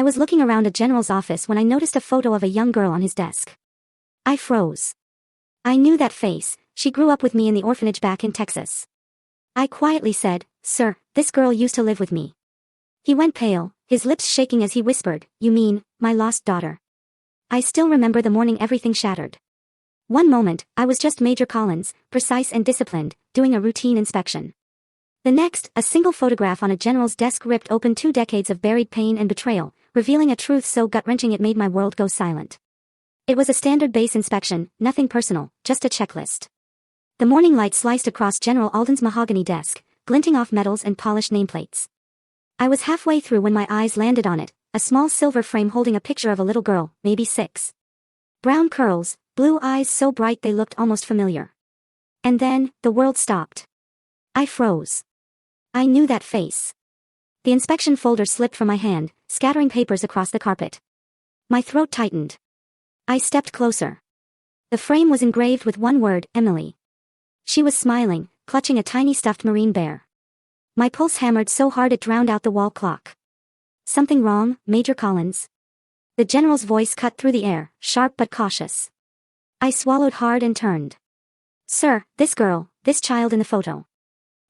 I was looking around a general's office when I noticed a photo of a young girl on his desk. I froze. I knew that face. She grew up with me in the orphanage back in Texas. I quietly said, "Sir, this girl used to live with me." He went pale, his lips shaking as he whispered, "You mean, my lost daughter?" I still remember the morning everything shattered. One moment, I was just Major Collins, precise and disciplined, doing a routine inspection. The next, a single photograph on a general's desk ripped open 2 decades of buried pain and betrayal, revealing a truth so gut-wrenching it made my world go silent. It was a standard base inspection, nothing personal, just a checklist. The morning light sliced across General Alden's mahogany desk, glinting off medals and polished nameplates. I was halfway through when my eyes landed on it, a small silver frame holding a picture of a little girl, maybe 6. Brown curls, blue eyes so bright they looked almost familiar. And then, the world stopped. I froze. I knew that face. The inspection folder slipped from my hand, scattering papers across the carpet. My throat tightened. I stepped closer. The frame was engraved with one word, Emily. She was smiling, clutching a tiny stuffed marine bear. My pulse hammered so hard it drowned out the wall clock. "Something wrong, Major Collins?" The general's voice cut through the air, sharp but cautious. I swallowed hard and turned. "Sir, this girl, this child in the photo."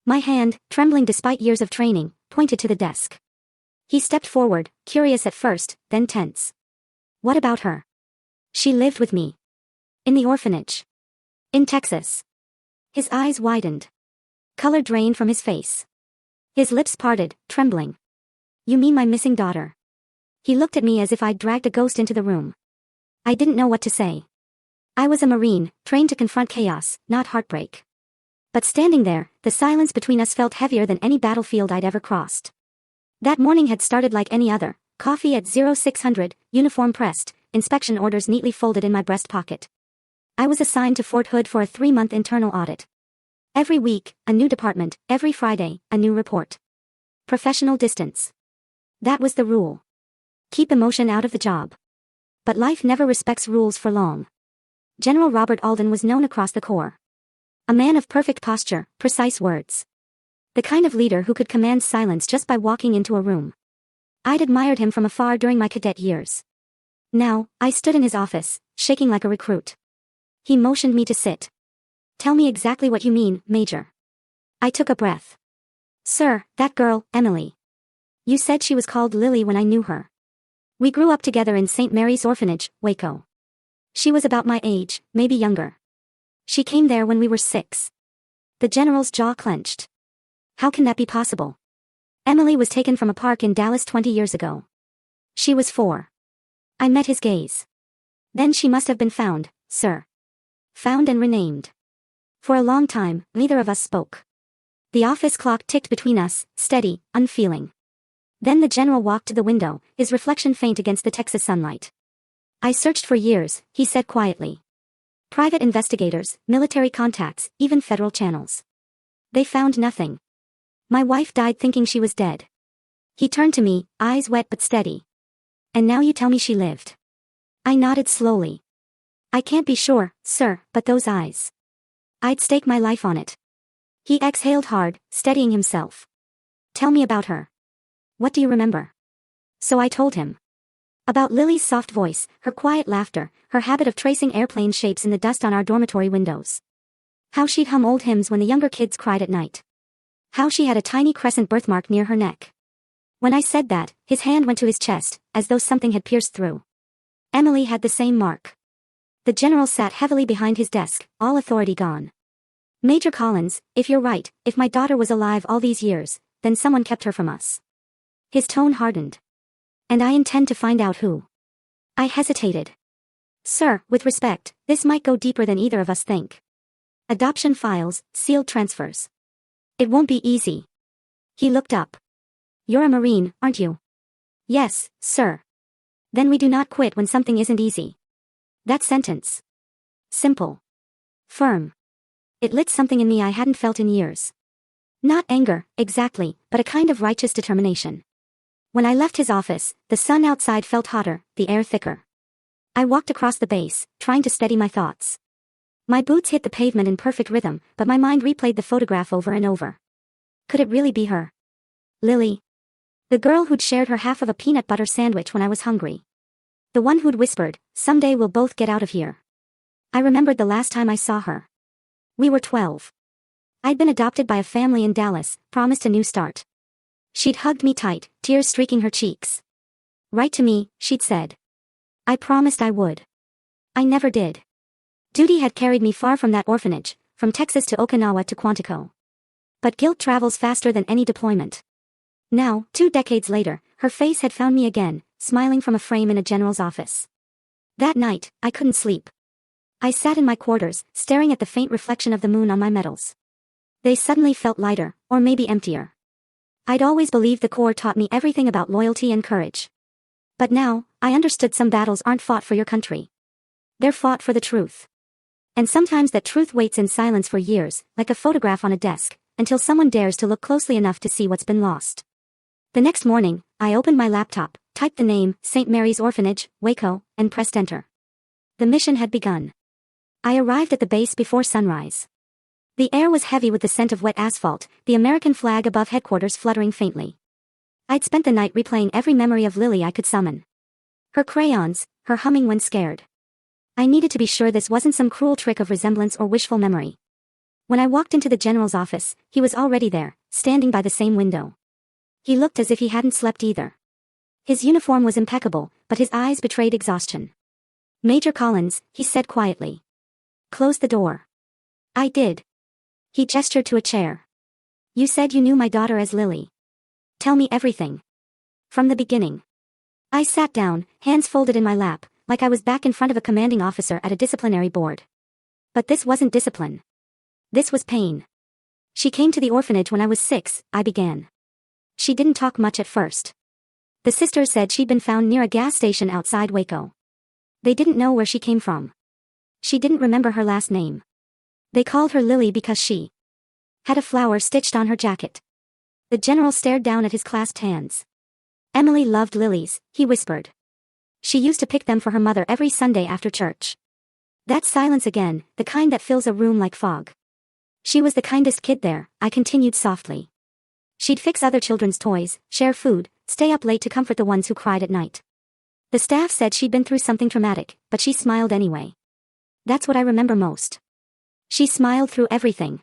My hand, trembling despite years of training, pointed to the desk. He stepped forward, curious at first, then tense. "What about her?" "She lived with me. In the orphanage. In Texas." His eyes widened. Color drained from his face. His lips parted, trembling. "You mean my missing daughter?" He looked at me as if I'd dragged a ghost into the room. I didn't know what to say. I was a Marine, trained to confront chaos, not heartbreak. But standing there, the silence between us felt heavier than any battlefield I'd ever crossed. That morning had started like any other, coffee at 0600, uniform pressed, inspection orders neatly folded in my breast pocket. I was assigned to Fort Hood for a 3-month internal audit. Every week, a new department, every Friday, a new report. Professional distance. That was the rule. Keep emotion out of the job. But life never respects rules for long. General Robert Alden was known across the Corps. A man of perfect posture, precise words. The kind of leader who could command silence just by walking into a room. I'd admired him from afar during my cadet years. Now, I stood in his office, shaking like a recruit. He motioned me to sit. "Tell me exactly what you mean, Major." I took a breath. "Sir, that girl, Emily. You said she was called Lily when I knew her. We grew up together in St. Mary's Orphanage, Waco. She was about my age, maybe younger. She came there when we were 6. The general's jaw clenched. "How can that be possible? Emily was taken from a park in Dallas 20 years ago. She was 4. I met his gaze. "Then she must have been found, sir. Found and renamed." For a long time, neither of us spoke. The office clock ticked between us, steady, unfeeling. Then the general walked to the window, his reflection faint against the Texas sunlight. "I searched for years," he said quietly. "Private investigators, military contacts, even federal channels. They found nothing. My wife died thinking she was dead." He turned to me, eyes wet but steady. "And now you tell me she lived." I nodded slowly. "I can't be sure, sir, but those eyes. I'd stake my life on it." He exhaled hard, steadying himself. "Tell me about her. What do you remember?" So I told him. About Lily's soft voice, her quiet laughter, her habit of tracing airplane shapes in the dust on our dormitory windows. How she'd hum old hymns when the younger kids cried at night. How she had a tiny crescent birthmark near her neck. When I said that, his hand went to his chest, as though something had pierced through. Emily had the same mark. The general sat heavily behind his desk, all authority gone. "Major Collins, if you're right, if my daughter was alive all these years, then someone kept her from us." His tone hardened. "And I intend to find out who." I hesitated. "Sir, with respect, this might go deeper than either of us think. Adoption files, sealed transfers. It won't be easy." He looked up. "You're a Marine, aren't you?" "Yes, sir." "Then we do not quit when something isn't easy." That sentence. Simple. Firm. It lit something in me I hadn't felt in years. Not anger, exactly, but a kind of righteous determination. When I left his office, the sun outside felt hotter, the air thicker. I walked across the base, trying to steady my thoughts. My boots hit the pavement in perfect rhythm, but my mind replayed the photograph over and over. Could it really be her? Lily? The girl who'd shared her half of a peanut butter sandwich when I was hungry. The one who'd whispered, "Someday we'll both get out of here." I remembered the last time I saw her. We were 12. I'd been adopted by a family in Dallas, promised a new start. She'd hugged me tight, tears streaking her cheeks. "Write to me," she'd said. I promised I would. I never did. Duty had carried me far from that orphanage, from Texas to Okinawa to Quantico. But guilt travels faster than any deployment. Now, 2 decades later, her face had found me again, smiling from a frame in a general's office. That night, I couldn't sleep. I sat in my quarters, staring at the faint reflection of the moon on my medals. They suddenly felt lighter, or maybe emptier. I'd always believed the Corps taught me everything about loyalty and courage. But now, I understood some battles aren't fought for your country. They're fought for the truth. And sometimes that truth waits in silence for years, like a photograph on a desk, until someone dares to look closely enough to see what's been lost. The next morning, I opened my laptop, typed the name, St. Mary's Orphanage, Waco, and pressed enter. The mission had begun. I arrived at the base before sunrise. The air was heavy with the scent of wet asphalt, the American flag above headquarters fluttering faintly. I'd spent the night replaying every memory of Lily I could summon. Her crayons, her humming when scared. I needed to be sure this wasn't some cruel trick of resemblance or wishful memory. When I walked into the general's office, he was already there, standing by the same window. He looked as if he hadn't slept either. His uniform was impeccable, but his eyes betrayed exhaustion. "Major Collins," he said quietly. "Close the door." I did. He gestured to a chair. "You said you knew my daughter as Lily. Tell me everything. From the beginning." I sat down, hands folded in my lap, like I was back in front of a commanding officer at a disciplinary board. But this wasn't discipline. This was pain. "She came to the orphanage when I was 6, I began. She didn't talk much at first. The sisters said she'd been found near a gas station outside Waco. They didn't know where she came from. She didn't remember her last name. They called her Lily because she had a flower stitched on her jacket." The general stared down at his clasped hands. "Emily loved lilies," he whispered. "She used to pick them for her mother every Sunday after church." That silence again, the kind that fills a room like fog. "She was the kindest kid there," I continued softly. "She'd fix other children's toys, share food, stay up late to comfort the ones who cried at night. The staff said she'd been through something traumatic, but she smiled anyway. That's what I remember most. She smiled through everything."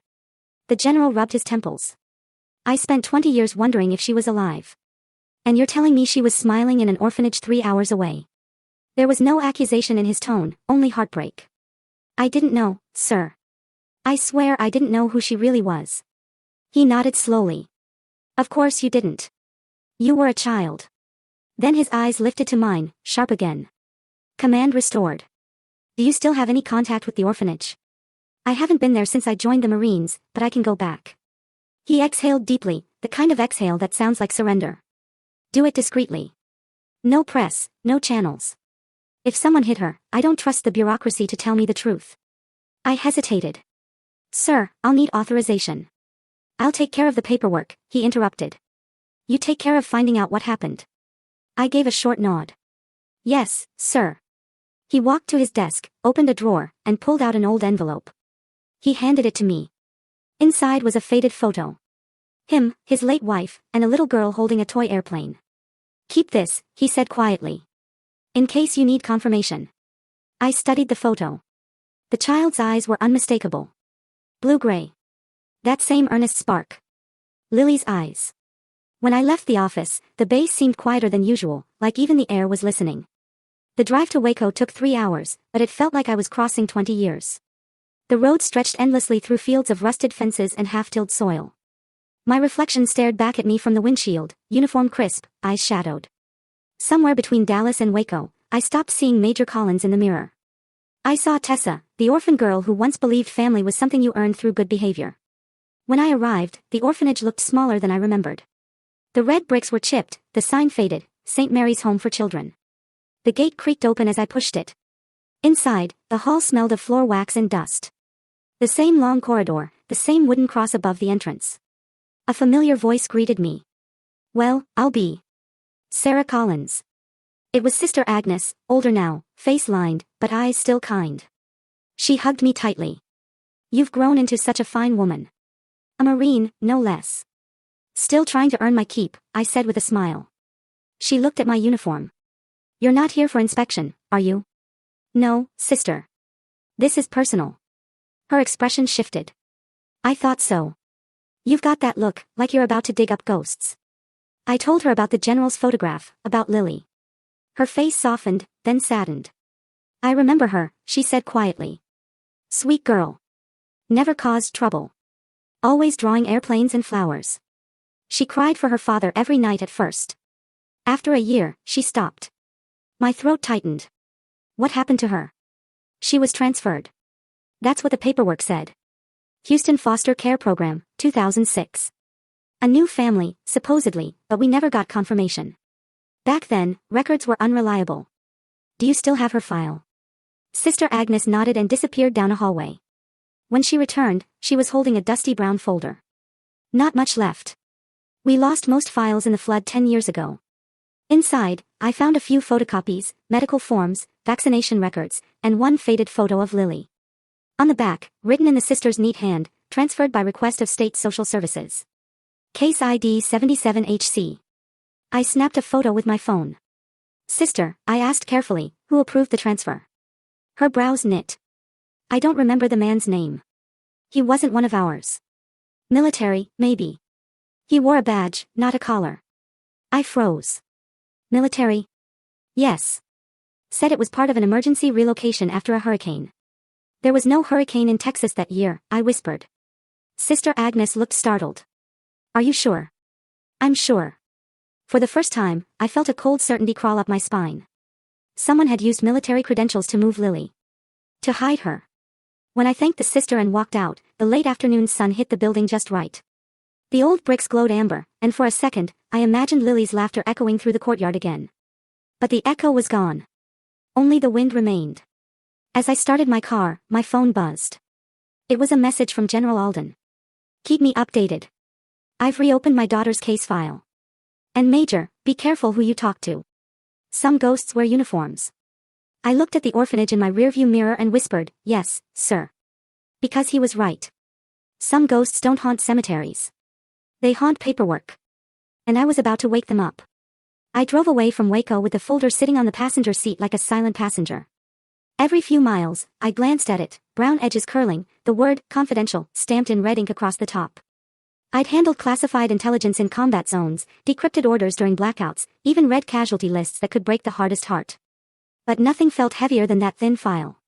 The general rubbed his temples. "I spent 20 years wondering if she was alive. And you're telling me she was smiling in an orphanage 3 hours away?" There was no accusation in his tone, only heartbreak. "I didn't know, sir. I swear I didn't know who she really was." He nodded slowly. "Of course you didn't. You were a child." Then his eyes lifted to mine, sharp again. Command restored. "Do you still have any contact with the orphanage?" "I haven't been there since I joined the Marines, but I can go back." He exhaled deeply, the kind of exhale that sounds like surrender. "Do it discreetly. No press, no channels. If someone hit her, I don't trust the bureaucracy to tell me the truth." I hesitated. "Sir, I'll need authorization." "I'll take care of the paperwork," he interrupted. "You take care of finding out what happened." I gave a short nod. "Yes, sir." He walked to his desk, opened a drawer, and pulled out an old envelope. He handed it to me. Inside was a faded photo. Him, his late wife, and a little girl holding a toy airplane. "Keep this," he said quietly. "In case you need confirmation." I studied the photo. The child's eyes were unmistakable. Blue-gray. That same earnest spark. Lily's eyes. When I left the office, the base seemed quieter than usual, like even the air was listening. The drive to Waco took 3 hours, but it felt like I was crossing 20 years. The road stretched endlessly through fields of rusted fences and half-tilled soil. My reflection stared back at me from the windshield, uniform crisp, eyes shadowed. Somewhere between Dallas and Waco, I stopped seeing Major Collins in the mirror. I saw Tessa, the orphan girl who once believed family was something you earned through good behavior. When I arrived, the orphanage looked smaller than I remembered. The red bricks were chipped, the sign faded, St. Mary's Home for Children. The gate creaked open as I pushed it. Inside, the hall smelled of floor wax and dust. The same long corridor, the same wooden cross above the entrance. A familiar voice greeted me. "Well, I'll be Sarah Collins." It was Sister Agnes, older now, face lined, but eyes still kind. She hugged me tightly. "You've grown into such a fine woman. A Marine, no less." Still trying to earn my keep, I said with a smile. She looked at my uniform. You're not here for inspection, are you? No, sister. This is personal. Her expression shifted. I thought so. You've got that look, like you're about to dig up ghosts. I told her about the general's photograph, about Lily. Her face softened, then saddened. I remember her, she said quietly. Sweet girl. Never caused trouble. Always drawing airplanes and flowers. She cried for her father every night at first. After a year, she stopped. My throat tightened. What happened to her? She was transferred. That's what the paperwork said. Houston Foster Care Program, 2006. A new family, supposedly, but we never got confirmation. Back then, records were unreliable. Do you still have her file? Sister Agnes nodded and disappeared down a hallway. When she returned, she was holding a dusty brown folder. Not much left. We lost most files in the flood 10 years ago. Inside, I found a few photocopies, medical forms, vaccination records, and one faded photo of Lily. On the back, written in the sister's neat hand, transferred by request of State Social Services. Case ID 77HC. I snapped a photo with my phone. Sister, I asked carefully, who approved the transfer? Her brows knit. I don't remember the man's name. He wasn't one of ours. Military, maybe. He wore a badge, not a collar. I froze. Military? Yes. Said it was part of an emergency relocation after a hurricane. There was no hurricane in Texas that year, I whispered. Sister Agnes looked startled. Are you sure? I'm sure. For the first time, I felt a cold certainty crawl up my spine. Someone had used military credentials to move Lily. To hide her. When I thanked the sister and walked out, the late afternoon sun hit the building just right. The old bricks glowed amber, and for a second, I imagined Lily's laughter echoing through the courtyard again. But the echo was gone. Only the wind remained. As I started my car, my phone buzzed. It was a message from General Alden. Keep me updated. I've reopened my daughter's case file. And Major, be careful who you talk to. Some ghosts wear uniforms. I looked at the orphanage in my rearview mirror and whispered, yes, sir. Because he was right. Some ghosts don't haunt cemeteries. They haunt paperwork. And I was about to wake them up. I drove away from Waco with the folder sitting on the passenger seat like a silent passenger. Every few miles, I glanced at it, brown edges curling, the word, confidential, stamped in red ink across the top. I'd handled classified intelligence in combat zones, decrypted orders during blackouts, even read casualty lists that could break the hardest heart. But nothing felt heavier than that thin file.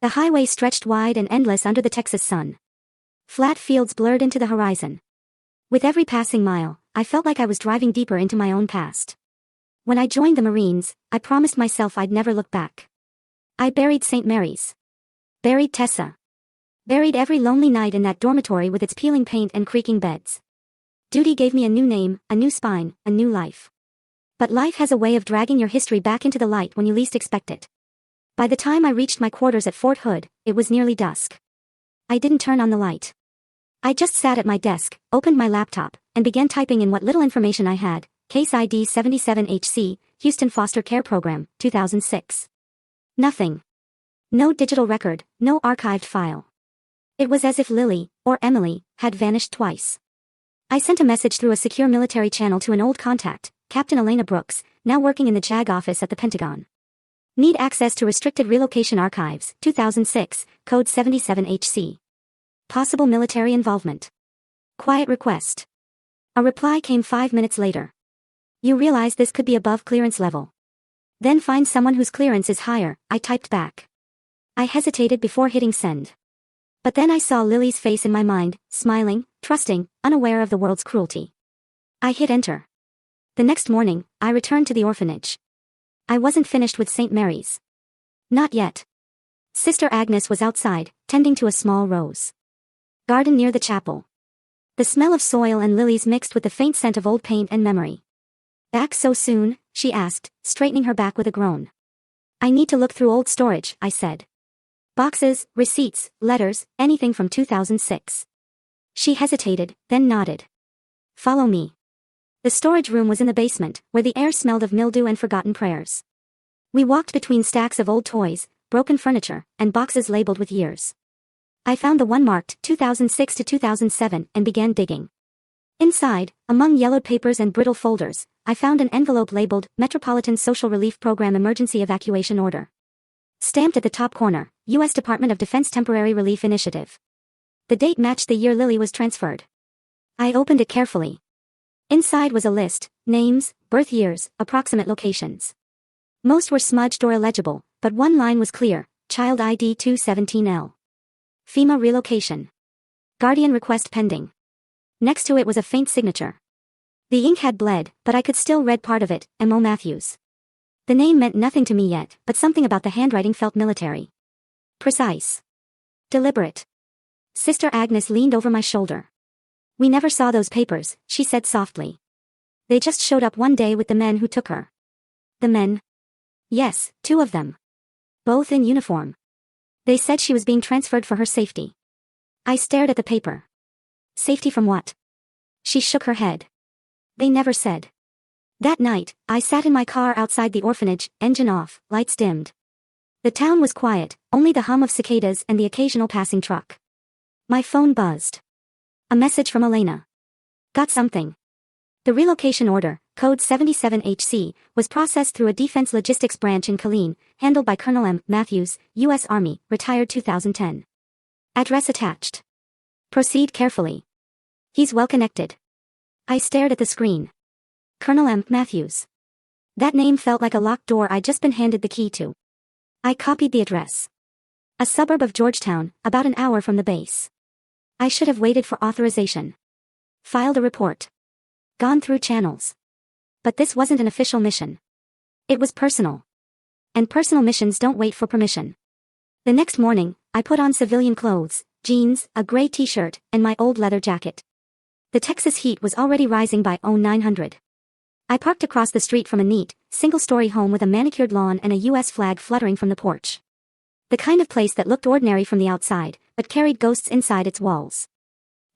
The highway stretched wide and endless under the Texas sun. Flat fields blurred into the horizon. With every passing mile, I felt like I was driving deeper into my own past. When I joined the Marines, I promised myself I'd never look back. I buried St. Mary's. Buried Tessa. Buried every lonely night in that dormitory with its peeling paint and creaking beds. Duty gave me a new name, a new spine, a new life. But life has a way of dragging your history back into the light when you least expect it. By the time I reached my quarters at Fort Hood, it was nearly dusk. I didn't turn on the light. I just sat at my desk, opened my laptop, and began typing in what little information I had. Case ID 77HC, Houston Foster Care Program, 2006. Nothing. No digital record, no archived file. It was as if Lily, or Emily, had vanished twice. I sent a message through a secure military channel to an old contact, Captain Elena Brooks, now working in the JAG office at the Pentagon. Need access to restricted relocation archives, 2006, code 77HC. Possible military involvement. Quiet request. A reply came 5 minutes later. You realize this could be above clearance level. Then find someone whose clearance is higher, I typed back. I hesitated before hitting send. But then I saw Lily's face in my mind, smiling, trusting, unaware of the world's cruelty. I hit enter. The next morning, I returned to the orphanage. I wasn't finished with St. Mary's. Not yet. Sister Agnes was outside, tending to a small rose garden near the chapel. The smell of soil and lilies mixed with the faint scent of old paint and memory. Back so soon? She asked, straightening her back with a groan. I need to look through old storage, I said. Boxes, receipts, letters, anything from 2006. She hesitated, then nodded. Follow me. The storage room was in the basement, where the air smelled of mildew and forgotten prayers. We walked between stacks of old toys, broken furniture, and boxes labeled with years. I found the one marked 2006 to 2007 and began digging. Inside, among yellowed papers and brittle folders, I found an envelope labeled Metropolitan Social Relief Program Emergency Evacuation Order. Stamped at the top corner, U.S. Department of Defense Temporary Relief Initiative. The date matched the year Lily was transferred. I opened it carefully. Inside was a list: names, birth years, approximate locations. Most were smudged or illegible, but one line was clear: Child ID 217L. FEMA relocation. Guardian request pending. Next to it was a faint signature. The ink had bled, but I could still read part of it: M.O. Matthews. The name meant nothing to me yet, but something about the handwriting felt military. Precise. Deliberate. Sister Agnes leaned over my shoulder. "We never saw those papers," she said softly. "They just showed up one day with the men who took her." "The men?" "Yes, 2 of them. Both in uniform. They said she was being transferred for her safety." I stared at the paper. "Safety from what?" She shook her head. "They never said." That night, I sat in my car outside the orphanage, engine off, lights dimmed. The town was quiet, only the hum of cicadas and the occasional passing truck. My phone buzzed. A message from Elena. "Got something." The relocation order, code 77HC, was processed through a defense logistics branch in Killeen, handled by Colonel M. Matthews, U.S. Army, retired 2010. Address attached. Proceed carefully. He's well connected. I stared at the screen. Colonel M. Matthews. That name felt like a locked door I'd just been handed the key to. I copied the address. A suburb of Georgetown, about an hour from the base. I should have waited for authorization. Filed a report. Gone through channels. But this wasn't an official mission. It was personal. And personal missions don't wait for permission. The next morning, I put on civilian clothes, jeans, a gray t-shirt, and my old leather jacket. The Texas heat was already rising by 900. I parked across the street from a neat, single-story home with a manicured lawn and a U.S. flag fluttering from the porch. The kind of place that looked ordinary from the outside, but carried ghosts inside its walls.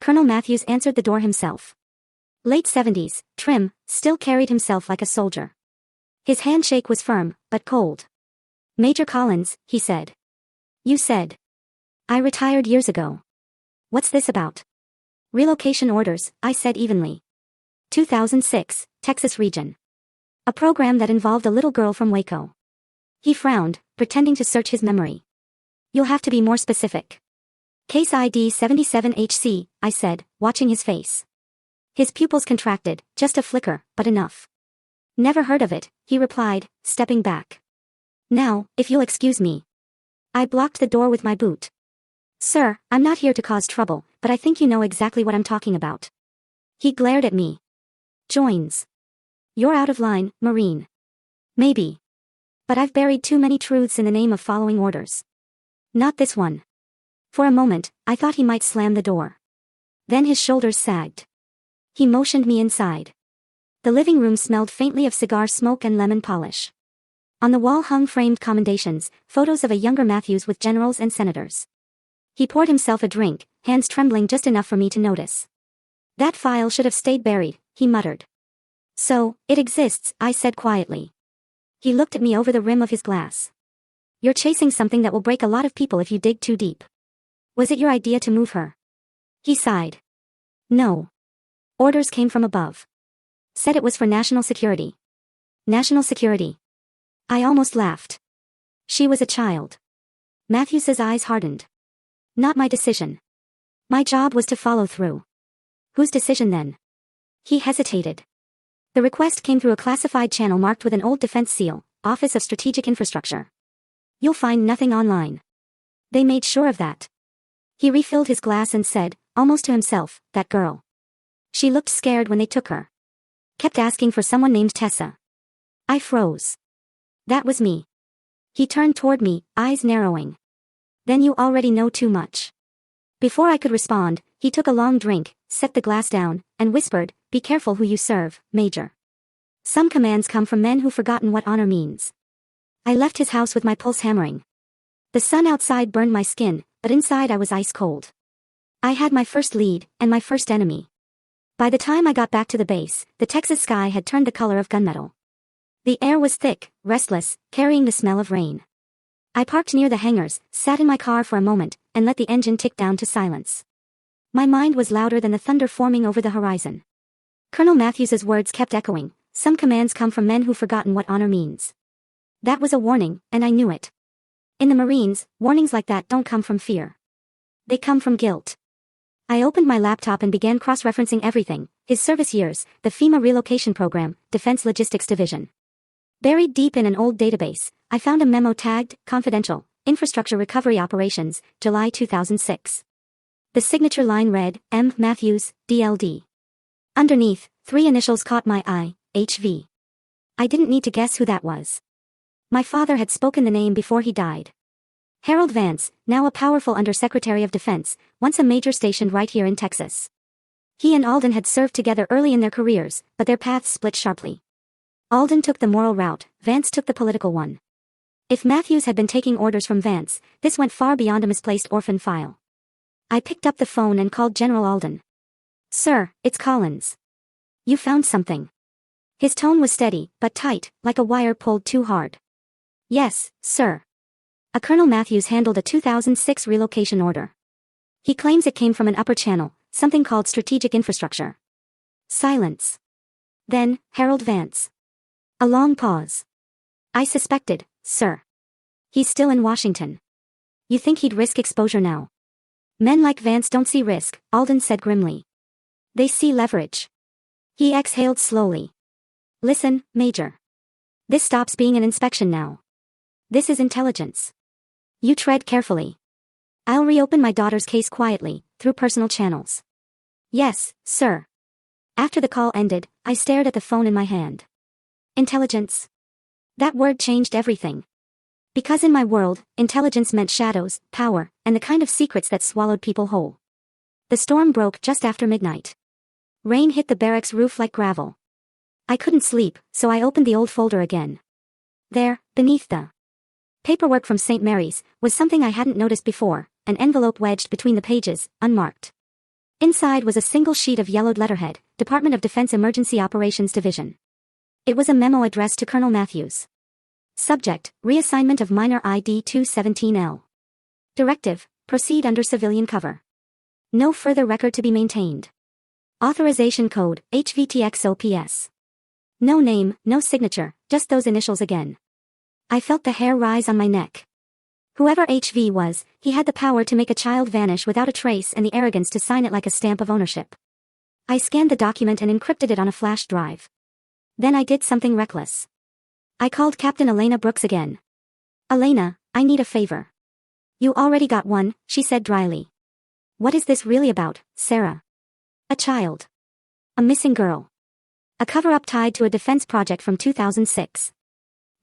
Colonel Matthews answered the door himself. Late 70s, trim, still carried himself like a soldier. His handshake was firm, but cold. "Major Collins," he said. "You said." "I retired years ago." "What's this about?" "Relocation orders," I said evenly. 2006, Texas region. A program that involved a little girl from Waco. He frowned, pretending to search his memory. "You'll have to be more specific." "Case ID 77HC, I said, watching his face. His pupils contracted, just a flicker, but enough. "Never heard of it," he replied, stepping back. "Now, if you'll excuse me." I blocked the door with my boot. "Sir, I'm not here to cause trouble, but I think you know exactly what I'm talking about." He glared at me. "Joins. You're out of line, Marine." "Maybe. But I've buried too many truths in the name of following orders." "Not this one." For a moment, I thought he might slam the door. Then his shoulders sagged. He motioned me inside. The living room smelled faintly of cigar smoke and lemon polish. On the wall hung framed commendations, photos of a younger Matthews with generals and senators. He poured himself a drink, hands trembling just enough for me to notice. "That file should have stayed buried," he muttered. "So, it exists," I said quietly. He looked at me over the rim of his glass. "You're chasing something that will break a lot of people if you dig too deep. Was it your idea to move her?" He sighed. "No. Orders came from above. Said it was for national security." "National security?" I almost laughed. She was a child. Matthews's eyes hardened. "Not my decision. My job was to follow through." "Whose decision then?" He hesitated. "The request came through a classified channel marked with an old defense seal, Office of Strategic Infrastructure. You'll find nothing online. They made sure of that." He refilled his glass and said, almost to himself, "That girl. She looked scared when they took her. Kept asking for someone named Tessa." I froze. That was me. He turned toward me, eyes narrowing. "Then you already know too much." Before I could respond, he took a long drink, set the glass down, and whispered, "Be careful who you serve, Major. Some commands come from men who've forgotten what honor means." I left his house with my pulse hammering. The sun outside burned my skin, but inside I was ice cold. I had my first lead, and my first enemy. By the time I got back to the base, the Texas sky had turned the color of gunmetal. The air was thick, restless, carrying the smell of rain. I parked near the hangars, sat in my car for a moment, and let the engine tick down to silence. My mind was louder than the thunder forming over the horizon. Colonel Matthews's words kept echoing. Some commands come from men who've forgotten what honor means. That was a warning, and I knew it. In the Marines, warnings like that don't come from fear. They come from guilt. I opened my laptop and began cross-referencing everything: his service years, the FEMA relocation program, Defense Logistics Division. Buried deep in an old database, I found a memo tagged, Confidential, Infrastructure Recovery Operations, July 2006. The signature line read, M. Matthews, DLD. Underneath, 3 initials caught my eye, HV. I didn't need to guess who that was. My father had spoken the name before he died. Harold Vance, now a powerful Undersecretary of Defense, once a major stationed right here in Texas. He and Alden had served together early in their careers, but their paths split sharply. Alden took the moral route, Vance took the political one. If Matthews had been taking orders from Vance, this went far beyond a misplaced orphan file. I picked up the phone and called General Alden. Sir, it's Collins. You found something. His tone was steady, but tight, like a wire pulled too hard. Yes, sir. A Colonel Matthews handled a 2006 relocation order. He claims it came from an upper channel, something called strategic infrastructure. Silence. Then, Harold Vance. A long pause. I suspected, sir. He's still in Washington. You think he'd risk exposure now? Men like Vance don't see risk, Alden said grimly. They see leverage. He exhaled slowly. Listen, Major. This stops being an inspection now. This is intelligence. You tread carefully. I'll reopen my daughter's case quietly, through personal channels. Yes, sir. After the call ended, I stared at the phone in my hand. Intelligence. That word changed everything. Because in my world, intelligence meant shadows, power, and the kind of secrets that swallowed people whole. The storm broke just after midnight. Rain hit the barracks roof like gravel. I couldn't sleep, so I opened the old folder again. There, beneath the paperwork from St. Mary's, was something I hadn't noticed before, an envelope wedged between the pages, unmarked. Inside was a single sheet of yellowed letterhead, Department of Defense Emergency Operations Division. It was a memo addressed to Colonel Matthews. Subject, Reassignment of Minor ID 217L. Directive, Proceed under civilian cover. No further record to be maintained. Authorization code, HVTXOPS. No name, no signature, just those initials again. I felt the hair rise on my neck. Whoever HV was, he had the power to make a child vanish without a trace and the arrogance to sign it like a stamp of ownership. I scanned the document and encrypted it on a flash drive. Then I did something reckless. I called Captain Elena Brooks again. Elena, I need a favor. You already got one, she said dryly. What is this really about, Sarah? A child. A missing girl. A cover-up tied to a defense project from 2006.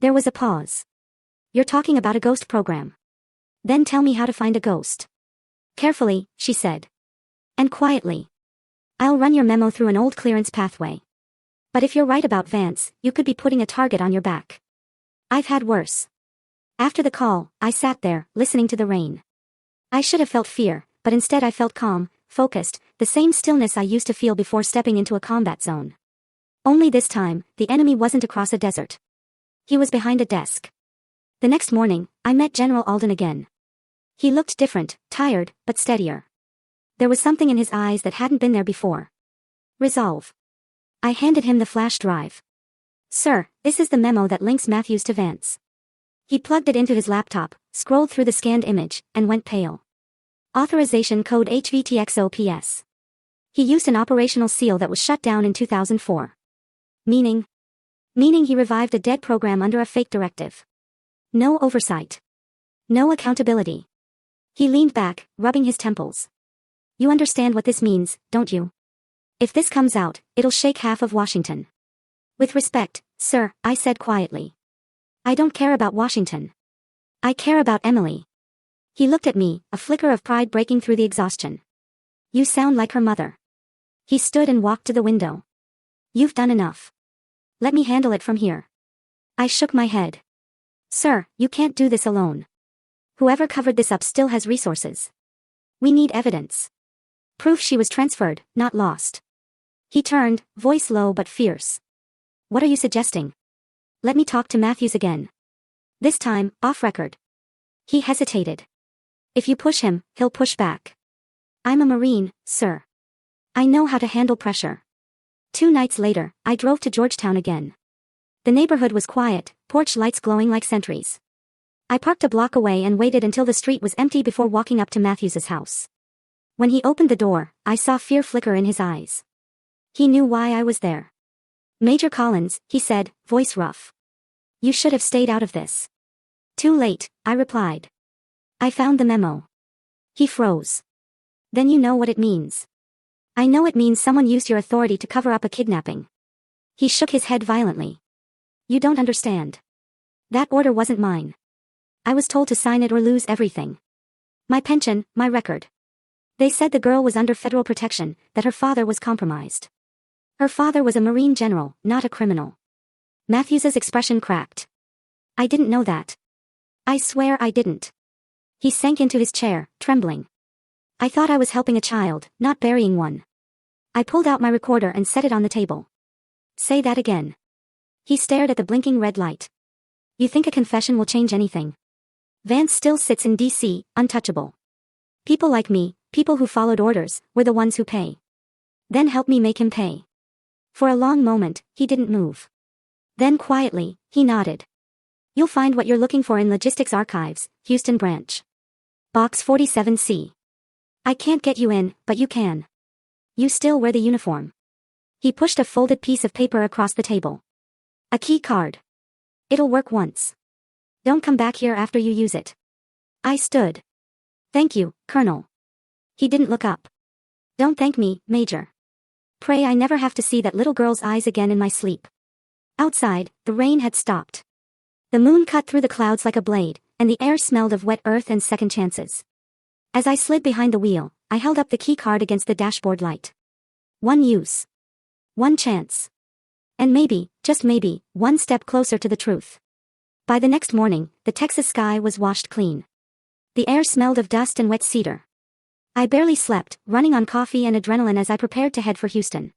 There was a pause. You're talking about a ghost program. Then tell me how to find a ghost. Carefully, she said. And quietly. I'll run your memo through an old clearance pathway. But if you're right about Vance, you could be putting a target on your back. I've had worse. After the call, I sat there, listening to the rain. I should have felt fear, but instead I felt calm, focused, the same stillness I used to feel before stepping into a combat zone. Only this time, the enemy wasn't across a desert. He was behind a desk. The next morning, I met General Alden again. He looked different, tired, but steadier. There was something in his eyes that hadn't been there before. Resolve. I handed him the flash drive. Sir, this is the memo that links Matthews to Vance. He plugged it into his laptop, scrolled through the scanned image, and went pale. Authorization code HVTXOPS. He used an operational seal that was shut down in 2004. Meaning he revived a dead program under a fake directive. No oversight. No accountability. He leaned back, rubbing his temples. You understand what this means, don't you? If this comes out, it'll shake half of Washington. With respect, sir, I said quietly. I don't care about Washington. I care about Emily. He looked at me, a flicker of pride breaking through the exhaustion. You sound like her mother. He stood and walked to the window. You've done enough. Let me handle it from here. I shook my head. Sir, you can't do this alone. Whoever covered this up still has resources. We need evidence. Proof she was transferred, not lost. He turned, voice low but fierce. What are you suggesting? Let me talk to Matthews again. This time, off record. He hesitated. If you push him, he'll push back. I'm a Marine, sir. I know how to handle pressure. 2 nights later, I drove to Georgetown again. The neighborhood was quiet, porch lights glowing like sentries. I parked a block away and waited until the street was empty before walking up to Matthews's house. When he opened the door, I saw fear flicker in his eyes. He knew why I was there. "Major Collins," he said, voice rough. "You should have stayed out of this." "Too late," I replied. "I found the memo." He froze. "Then you know what it means." "I know it means someone used your authority to cover up a kidnapping." He shook his head violently. "You don't understand. That order wasn't mine. I was told to sign it or lose everything. My pension, my record. They said the girl was under federal protection, that her father was compromised. Her father was a Marine general, not a criminal." Matthews's expression cracked. "I didn't know that. I swear I didn't." He sank into his chair, trembling. "I thought I was helping a child, not burying one." I pulled out my recorder and set it on the table. "Say that again." He stared at the blinking red light. "You think a confession will change anything? Vance still sits in D.C., untouchable. People like me, people who followed orders, were the ones who pay. Then help me make him pay." For a long moment, he didn't move. Then quietly, he nodded. "You'll find what you're looking for in Logistics Archives, Houston Branch. Box 47C. I can't get you in, but you can. You still wear the uniform." He pushed a folded piece of paper across the table. "A key card. It'll work once. Don't come back here after you use it." I stood. "Thank you, Colonel." He didn't look up. "Don't thank me, Major. Pray I never have to see that little girl's eyes again in my sleep." Outside, the rain had stopped. The moon cut through the clouds like a blade, and the air smelled of wet earth and second chances. As I slid behind the wheel, I held up the key card against the dashboard light. One use. One chance. And maybe, just maybe, one step closer to the truth. By the next morning, the Texas sky was washed clean. The air smelled of dust and wet cedar. I barely slept, running on coffee and adrenaline as I prepared to head for Houston.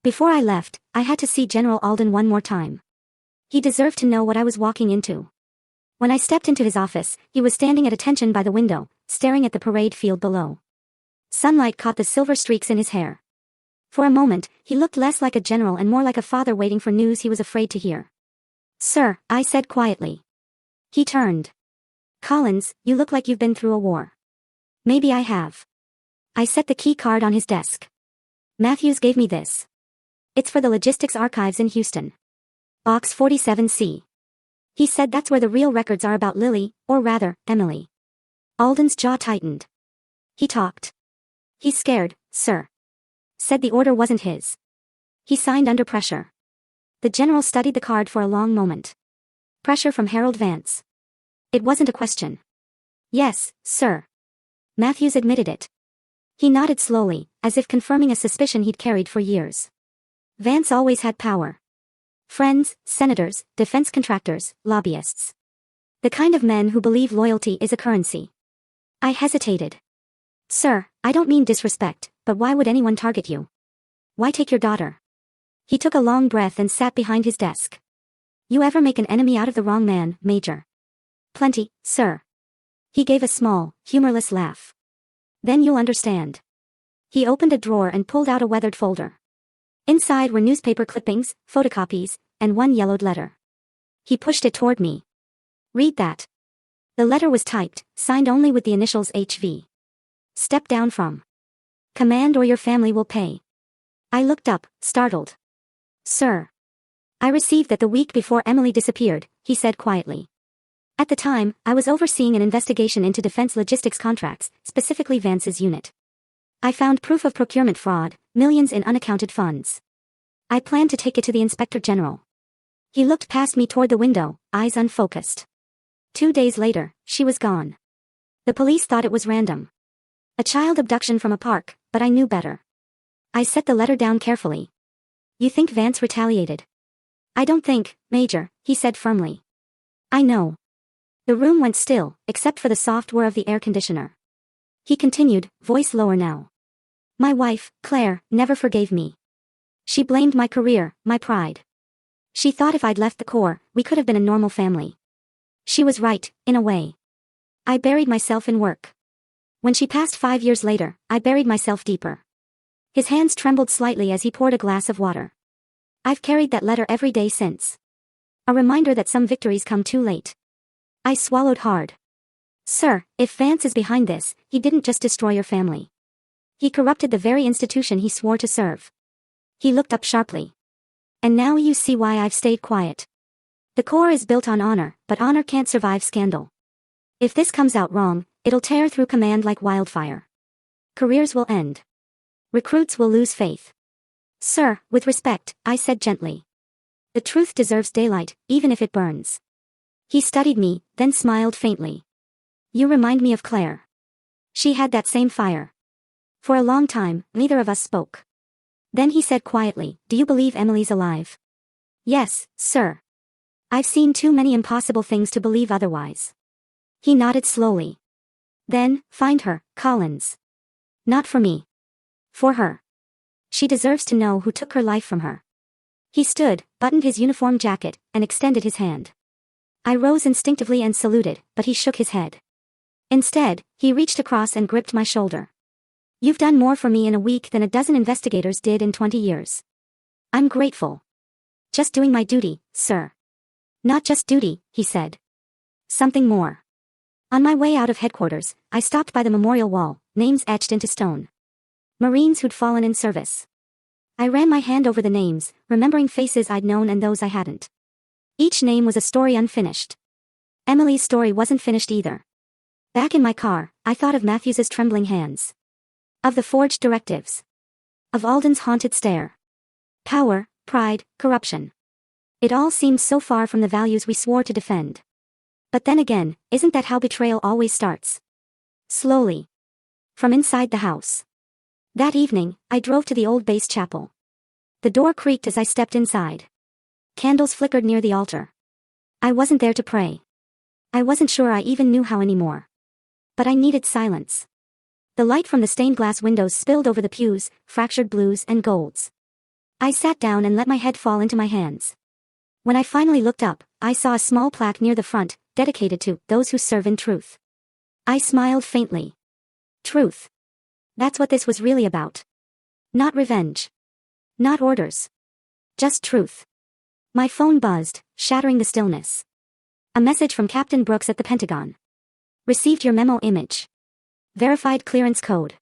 Before I left, I had to see General Alden one more time. He deserved to know what I was walking into. When I stepped into his office, he was standing at attention by the window, staring at the parade field below. Sunlight caught the silver streaks in his hair. For a moment, he looked less like a general and more like a father waiting for news he was afraid to hear. "Sir," I said quietly. He turned. "Collins, you look like you've been through a war." "Maybe I have." I set the key card on his desk. "Matthews gave me this. It's for the Logistics Archives in Houston. Box 47C. He said that's where the real records are about Lily, or rather, Emily." Alden's jaw tightened. He talked. "He's scared, sir. Said the order wasn't his. He signed under pressure." The general studied the card for a long moment. "Pressure from Harold Vance." It wasn't a question. "Yes, sir." Matthews admitted it. He nodded slowly, as if confirming a suspicion he'd carried for years. Vance always had power. Friends, senators, defense contractors, lobbyists. The kind of men who believe loyalty is a currency. I hesitated. "Sir, I don't mean disrespect, but why would anyone target you? Why take your daughter?" He took a long breath and sat behind his desk. "You ever make an enemy out of the wrong man, Major?" "Plenty, sir." He gave a small, humorless laugh. "Then you'll understand." He opened a drawer and pulled out a weathered folder. Inside were newspaper clippings, photocopies, and one yellowed letter. He pushed it toward me. "Read that." The letter was typed, signed only with the initials HV. "Step down from command or your family will pay." I looked up, startled. "Sir." "I received that the week before Emily disappeared," he said quietly. "At the time, I was overseeing an investigation into defense logistics contracts, specifically Vance's unit. I found proof of procurement fraud, millions in unaccounted funds. I planned to take it to the Inspector General." He looked past me toward the window, eyes unfocused. 2 days later, she was gone. The police thought it was random. A child abduction from a park, but I knew better. I set the letter down carefully. "You think Vance retaliated?" "I don't think, Major," he said firmly. "I know." The room went still, except for the soft whir of the air conditioner. He continued, voice lower now. "My wife, Claire, never forgave me. She blamed my career, my pride. She thought if I'd left the Corps, we could have been a normal family. She was right, in a way. I buried myself in work. When she passed 5 years later, I buried myself deeper. His hands trembled slightly as he poured a glass of water. I've carried that letter every day since. A reminder that some victories come too late. I swallowed hard. Sir, if Vance is behind this, he didn't just destroy your family. He corrupted the very institution he swore to serve. He looked up sharply. And now you see why I've stayed quiet. The Corps is built on honor, but honor can't survive scandal. If this comes out wrong, it'll tear through command like wildfire. Careers will end. Recruits will lose faith. Sir, with respect, I said gently. The truth deserves daylight, even if it burns. He studied me, then smiled faintly. You remind me of Claire. She had that same fire. For a long time, neither of us spoke. Then he said quietly, do you believe Emily's alive? Yes, sir. I've seen too many impossible things to believe otherwise. He nodded slowly. Then, find her, Collins. Not for me. For her. She deserves to know who took her life from her. He stood, buttoned his uniform jacket, and extended his hand. I rose instinctively and saluted, but he shook his head. Instead, he reached across and gripped my shoulder. You've done more for me in a week than a dozen investigators did in 20 years. I'm grateful. Just doing my duty, sir. Not just duty, he said. Something more. On my way out of headquarters, I stopped by the memorial wall, names etched into stone. Marines who'd fallen in service. I ran my hand over the names, remembering faces I'd known and those I hadn't. Each name was a story unfinished. Emily's story wasn't finished either. Back in my car, I thought of Matthews's trembling hands. Of the forged directives. Of Alden's haunted stare. Power, pride, corruption. It all seemed so far from the values we swore to defend. But then again, isn't that how betrayal always starts? Slowly. From inside the house. That evening, I drove to the old base chapel. The door creaked as I stepped inside. Candles flickered near the altar. I wasn't there to pray. I wasn't sure I even knew how anymore. But I needed silence. The light from the stained glass windows spilled over the pews, fractured blues and golds. I sat down and let my head fall into my hands. When I finally looked up, I saw a small plaque near the front, dedicated to those who serve in truth. I smiled faintly. Truth. That's what this was really about. Not revenge. Not orders. Just truth. My phone buzzed, shattering the stillness. A message from Captain Brooks at the Pentagon. Received your memo image. Verified clearance code.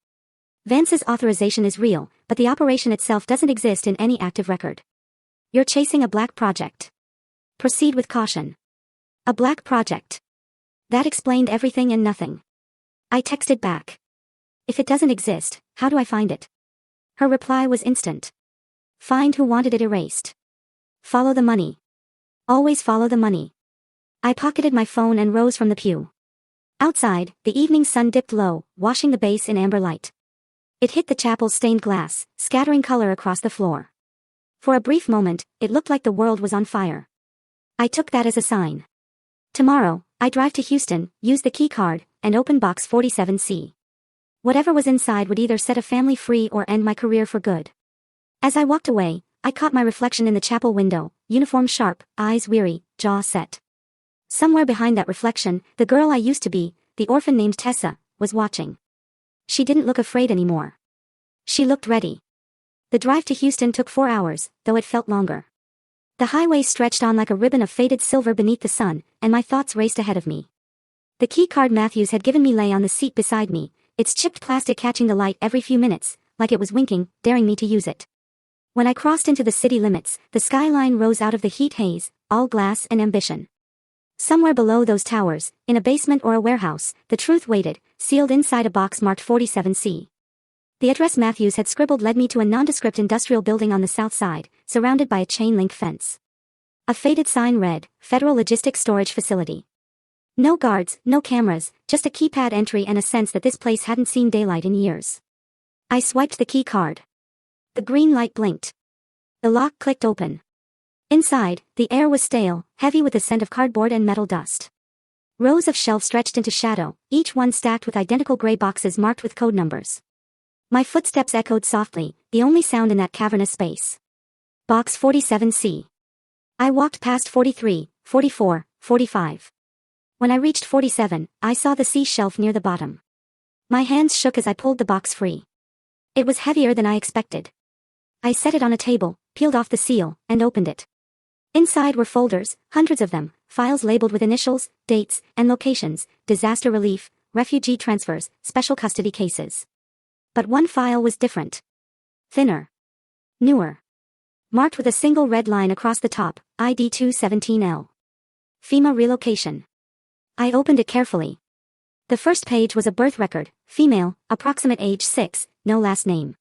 Vance's authorization is real, but the operation itself doesn't exist in any active record. You're chasing a black project. Proceed with caution. A black project. That explained everything and nothing. I texted back. If it doesn't exist, how do I find it? Her reply was instant. Find who wanted it erased. Follow the money. Always follow the money. I pocketed my phone and rose from the pew. Outside, the evening sun dipped low, washing the base in amber light. It hit the chapel's stained glass, scattering color across the floor. For a brief moment, it looked like the world was on fire. I took that as a sign. Tomorrow, I drive to Houston, use the key card, and open box 47C. Whatever was inside would either set a family free or end my career for good. As I walked away, I caught my reflection in the chapel window, uniform sharp, eyes weary, jaw set. Somewhere behind that reflection, the girl I used to be, the orphan named Tessa, was watching. She didn't look afraid anymore. She looked ready. The drive to Houston took 4 hours, though it felt longer. The highway stretched on like a ribbon of faded silver beneath the sun, and my thoughts raced ahead of me. The key card Matthews had given me lay on the seat beside me, its chipped plastic catching the light every few minutes, like it was winking, daring me to use it. When I crossed into the city limits, the skyline rose out of the heat haze, all glass and ambition. Somewhere below those towers, in a basement or a warehouse, the truth waited, sealed inside a box marked 47C. The address Matthews had scribbled led me to a nondescript industrial building on the south side, surrounded by a chain-link fence. A faded sign read, Federal Logistics Storage Facility. No guards, no cameras, just a keypad entry and a sense that this place hadn't seen daylight in years. I swiped the key card. The green light blinked. The lock clicked open. Inside, the air was stale, heavy with the scent of cardboard and metal dust. Rows of shelves stretched into shadow, each one stacked with identical gray boxes marked with code numbers. My footsteps echoed softly, the only sound in that cavernous space. Box 47C. I walked past 43, 44, 45. When I reached 47, I saw the C shelf near the bottom. My hands shook as I pulled the box free. It was heavier than I expected. I set it on a table, peeled off the seal, and opened it. Inside were folders, hundreds of them, files labeled with initials, dates, and locations, disaster relief, refugee transfers, special custody cases. But one file was different. Thinner. Newer. Marked with a single red line across the top, ID 217L. FEMA relocation. I opened it carefully. The first page was a birth record, female, approximate age 6, no last name.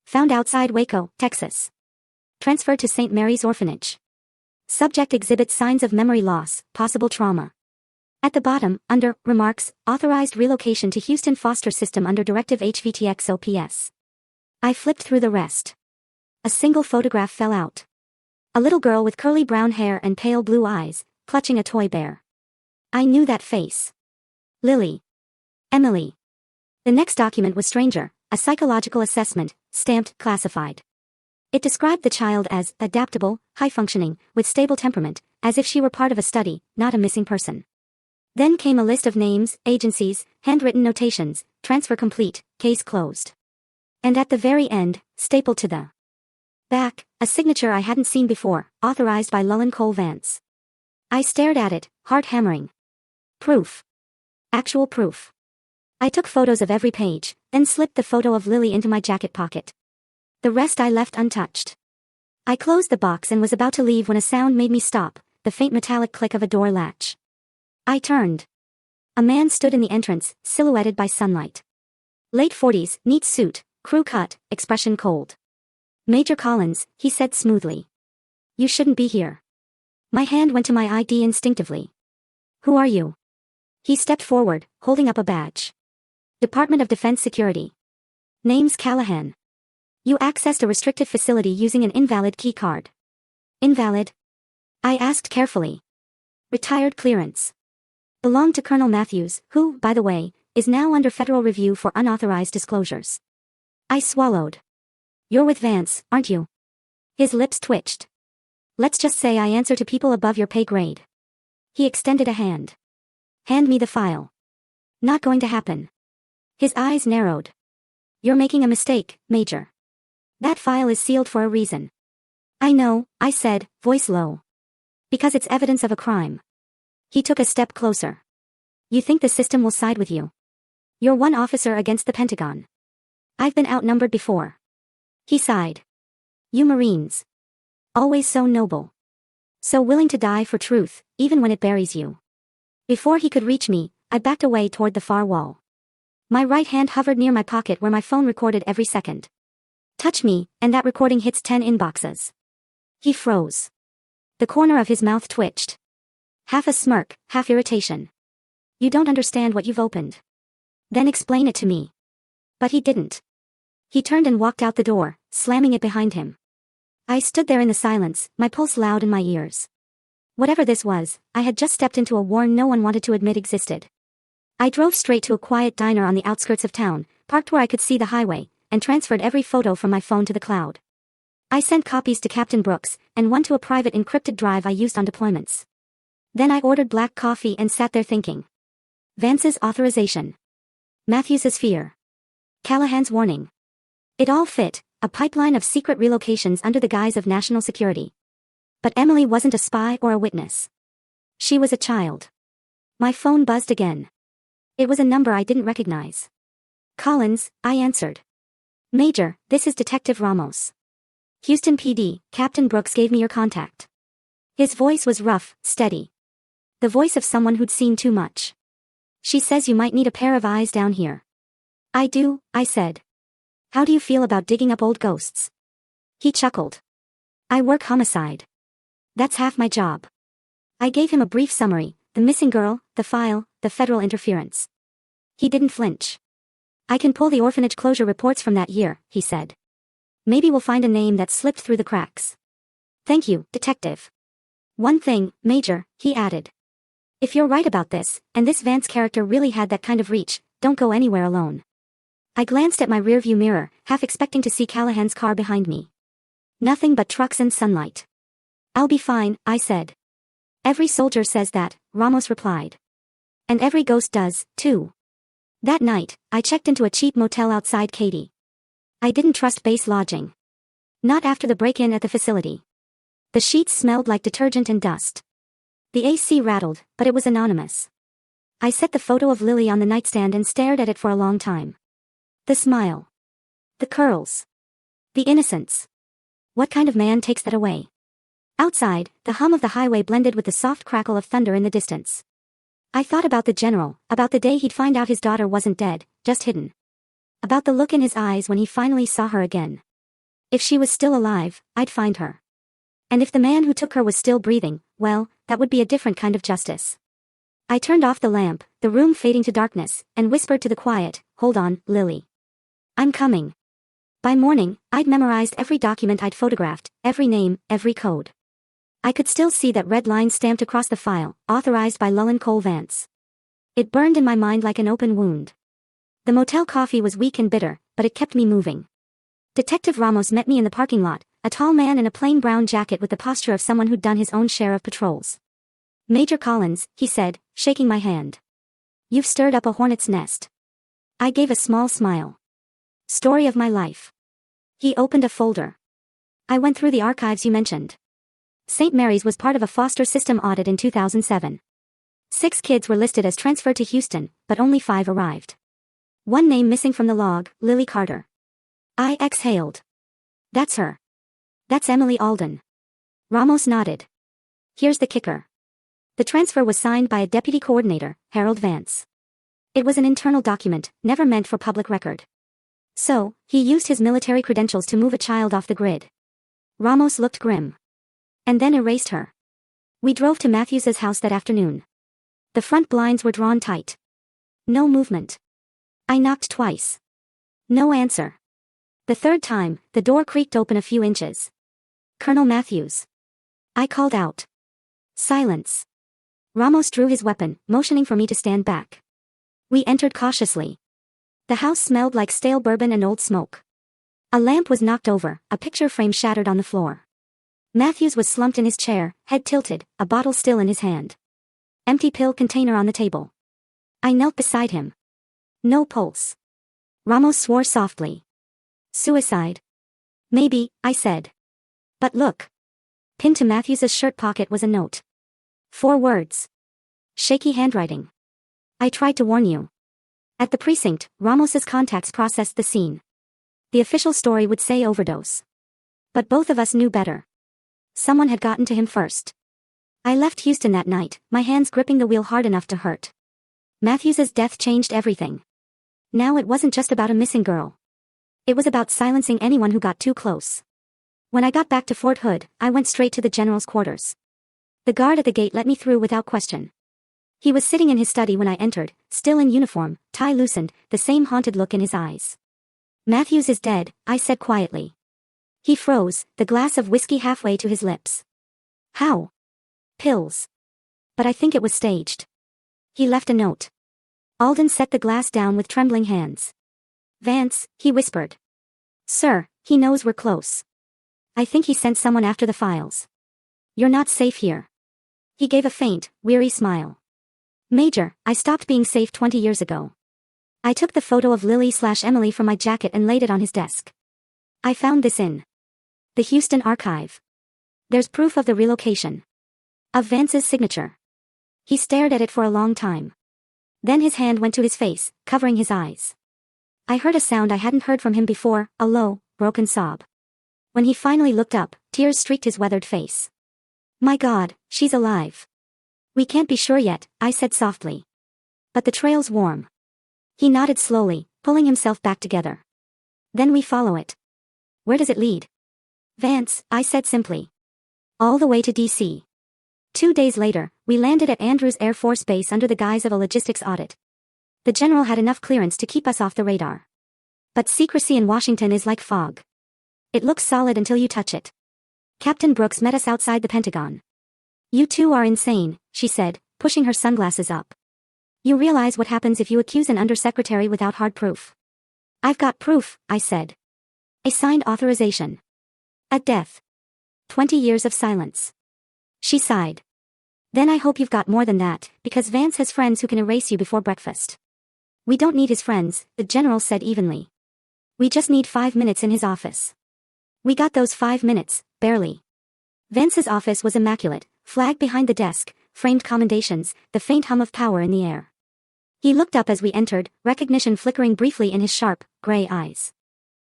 Found outside Waco, Texas. Transferred to St. Mary's Orphanage. Subject exhibits signs of memory loss, possible trauma. At the bottom, under Remarks, authorized relocation to Houston foster system under Directive HVTX-OPS. I flipped through the rest. A single photograph fell out. A little girl with curly brown hair and pale blue eyes, clutching a toy bear. I knew that face. Lily. Emily. The next document was stranger, a psychological assessment, stamped, classified. It described the child as adaptable, high-functioning, with stable temperament, as if she were part of a study, not a missing person. Then came a list of names, agencies, handwritten notations, transfer complete, case closed. And at the very end, stapled to the back, a signature I hadn't seen before, authorized by Llewellyn Cole Vance. I stared at it, heart hammering. Proof. Actual proof. I took photos of every page, then slipped the photo of Lily into my jacket pocket. The rest I left untouched. I closed the box and was about to leave when a sound made me stop, the faint metallic click of a door latch. I turned. A man stood in the entrance, silhouetted by sunlight. Late 40s, neat suit, crew cut, expression cold. Major Collins, he said smoothly. You shouldn't be here. My hand went to my ID instinctively. Who are you? He stepped forward, holding up a badge. Department of Defense Security. Name's Callahan. You accessed a restricted facility using an invalid key card. Invalid? I asked carefully. Retired clearance. Belonged to Colonel Matthews, who, by the way, is now under federal review for unauthorized disclosures. I swallowed. You're with Vance, aren't you? His lips twitched. Let's just say I answer to people above your pay grade. He extended a hand. Hand me the file. Not going to happen. His eyes narrowed. You're making a mistake, Major. That file is sealed for a reason. I know, I said, voice low. Because it's evidence of a crime. He took a step closer. You think the system will side with you? You're one officer against the Pentagon. I've been outnumbered before. He sighed. You Marines. Always so noble. So willing to die for truth, even when it buries you. Before he could reach me, I backed away toward the far wall. My right hand hovered near my pocket where my phone recorded every second. Touch me, and that recording hits 10 inboxes. He froze. The corner of his mouth twitched. Half a smirk, half irritation. You don't understand what you've opened. Then explain it to me. But he didn't. He turned and walked out the door, slamming it behind him. I stood there in the silence, my pulse loud in my ears. Whatever this was, I had just stepped into a war no one wanted to admit existed. I drove straight to a quiet diner on the outskirts of town, parked where I could see the highway, and transferred every photo from my phone to the cloud. I sent copies to Captain Brooks, and one to a private encrypted drive I used on deployments. Then I ordered black coffee and sat there thinking. Vance's authorization. Matthews's fear. Callahan's warning. It all fit, a pipeline of secret relocations under the guise of national security. But Emily wasn't a spy or a witness. She was a child. My phone buzzed again. It was a number I didn't recognize. Collins, I answered. Major, this is Detective Ramos. Houston PD, Captain Brooks gave me your contact. His voice was rough, steady. The voice of someone who'd seen too much. She says you might need a pair of eyes down here. I do, I said. How do you feel about digging up old ghosts? He chuckled. I work homicide. That's half my job. I gave him a brief summary, the missing girl, the file, the federal interference. He didn't flinch. I can pull the orphanage closure reports from that year, he said. Maybe we'll find a name that slipped through the cracks. Thank you, Detective. One thing, Major, he added. If you're right about this, and this Vance character really had that kind of reach, don't go anywhere alone. I glanced at my rearview mirror, half expecting to see Callahan's car behind me. Nothing but trucks and sunlight. I'll be fine, I said. Every soldier says that, Ramos replied. And every ghost does, too. That night, I checked into a cheap motel outside Katy. I didn't trust base lodging. Not after the break-in at the facility. The sheets smelled like detergent and dust. The AC rattled, but it was anonymous. I set the photo of Lily on the nightstand and stared at it for a long time. The smile. The curls. The innocence. What kind of man takes that away? Outside, the hum of the highway blended with the soft crackle of thunder in the distance. I thought about the general, about the day he'd find out his daughter wasn't dead, just hidden. About the look in his eyes when he finally saw her again. If she was still alive, I'd find her. And if the man who took her was still breathing, well, that would be a different kind of justice. I turned off the lamp, the room fading to darkness, and whispered to the quiet, "Hold on, Lily. I'm coming." By morning, I'd memorized every document I'd photographed, every name, every code. I could still see that red line stamped across the file, authorized by Llewellyn Cole Vance. It burned in my mind like an open wound. The motel coffee was weak and bitter, but it kept me moving. Detective Ramos met me in the parking lot, a tall man in a plain brown jacket with the posture of someone who'd done his own share of patrols. "Major Collins," he said, shaking my hand. "You've stirred up a hornet's nest." I gave a small smile. "Story of my life." He opened a folder. "I went through the archives you mentioned. St. Mary's was part of a foster system audit in 2007. 6 kids were listed as transferred to Houston, but only 5 arrived. One name missing from the log, Lily Carter." I exhaled. "That's her. That's Emily Alden." Ramos nodded. "Here's the kicker. The transfer was signed by a deputy coordinator, Harold Vance. It was an internal document, never meant for public record. So, he used his military credentials to move a child off the grid." Ramos looked grim. "And then erased her." We drove to Matthews's house that afternoon. The front blinds were drawn tight. No movement. I knocked twice. No answer. The third time, the door creaked open a few inches. "Colonel Matthews." I called out. Silence. Ramos drew his weapon, motioning for me to stand back. We entered cautiously. The house smelled like stale bourbon and old smoke. A lamp was knocked over, a picture frame shattered on the floor. Matthews was slumped in his chair, head tilted, a bottle still in his hand. Empty pill container on the table. I knelt beside him. No pulse. Ramos swore softly. "Suicide." "Maybe," I said. "But look." Pinned to Matthews's shirt pocket was a note. 4 words. Shaky handwriting. "I tried to warn you." At the precinct, Ramos's contacts processed the scene. The official story would say overdose. But both of us knew better. Someone had gotten to him first. I left Houston that night, my hands gripping the wheel hard enough to hurt. Matthews's death changed everything. Now it wasn't just about a missing girl. It was about silencing anyone who got too close. When I got back to Fort Hood, I went straight to the general's quarters. The guard at the gate let me through without question. He was sitting in his study when I entered, still in uniform, tie loosened, the same haunted look in his eyes. "Matthews is dead," I said quietly. He froze, the glass of whiskey halfway to his lips. "How?" "Pills. But I think it was staged." He left a note. Alden set the glass down with trembling hands. "Vance," he whispered. "Sir, he knows we're close. I think he sent someone after the files. You're not safe here." He gave a faint, weary smile. "Major, I stopped being safe 20 years ago." I took the photo of Lily/Emily from my jacket and laid it on his desk. "I found this in the Houston archive. There's proof of the relocation. Of Vance's signature." He stared at it for a long time. Then his hand went to his face, covering his eyes. I heard a sound I hadn't heard from him before, a low, broken sob. When he finally looked up, tears streaked his weathered face. "My God, she's alive." "We can't be sure yet," I said softly. "But the trail's warm." He nodded slowly, pulling himself back together. "Then we follow it." "Where does it lead?" "Vance," I said simply. "All the way to D.C." 2 days later, we landed at Andrews Air Force Base under the guise of a logistics audit. The general had enough clearance to keep us off the radar. But secrecy in Washington is like fog. It looks solid until you touch it. Captain Brooks met us outside the Pentagon. "You two are insane," she said, pushing her sunglasses up. "You realize what happens if you accuse an undersecretary without hard proof?" "I've got proof," I said. "A signed authorization. A death. 20 years of silence." She sighed. "Then I hope you've got more than that, because Vance has friends who can erase you before breakfast." "We don't need his friends," the general said evenly. We just need 5 minutes in his office. We got those 5 minutes, barely. Vance's office was immaculate, flag behind the desk, framed commendations, the faint hum of power in the air. He looked up as we entered, recognition flickering briefly in his sharp, gray eyes.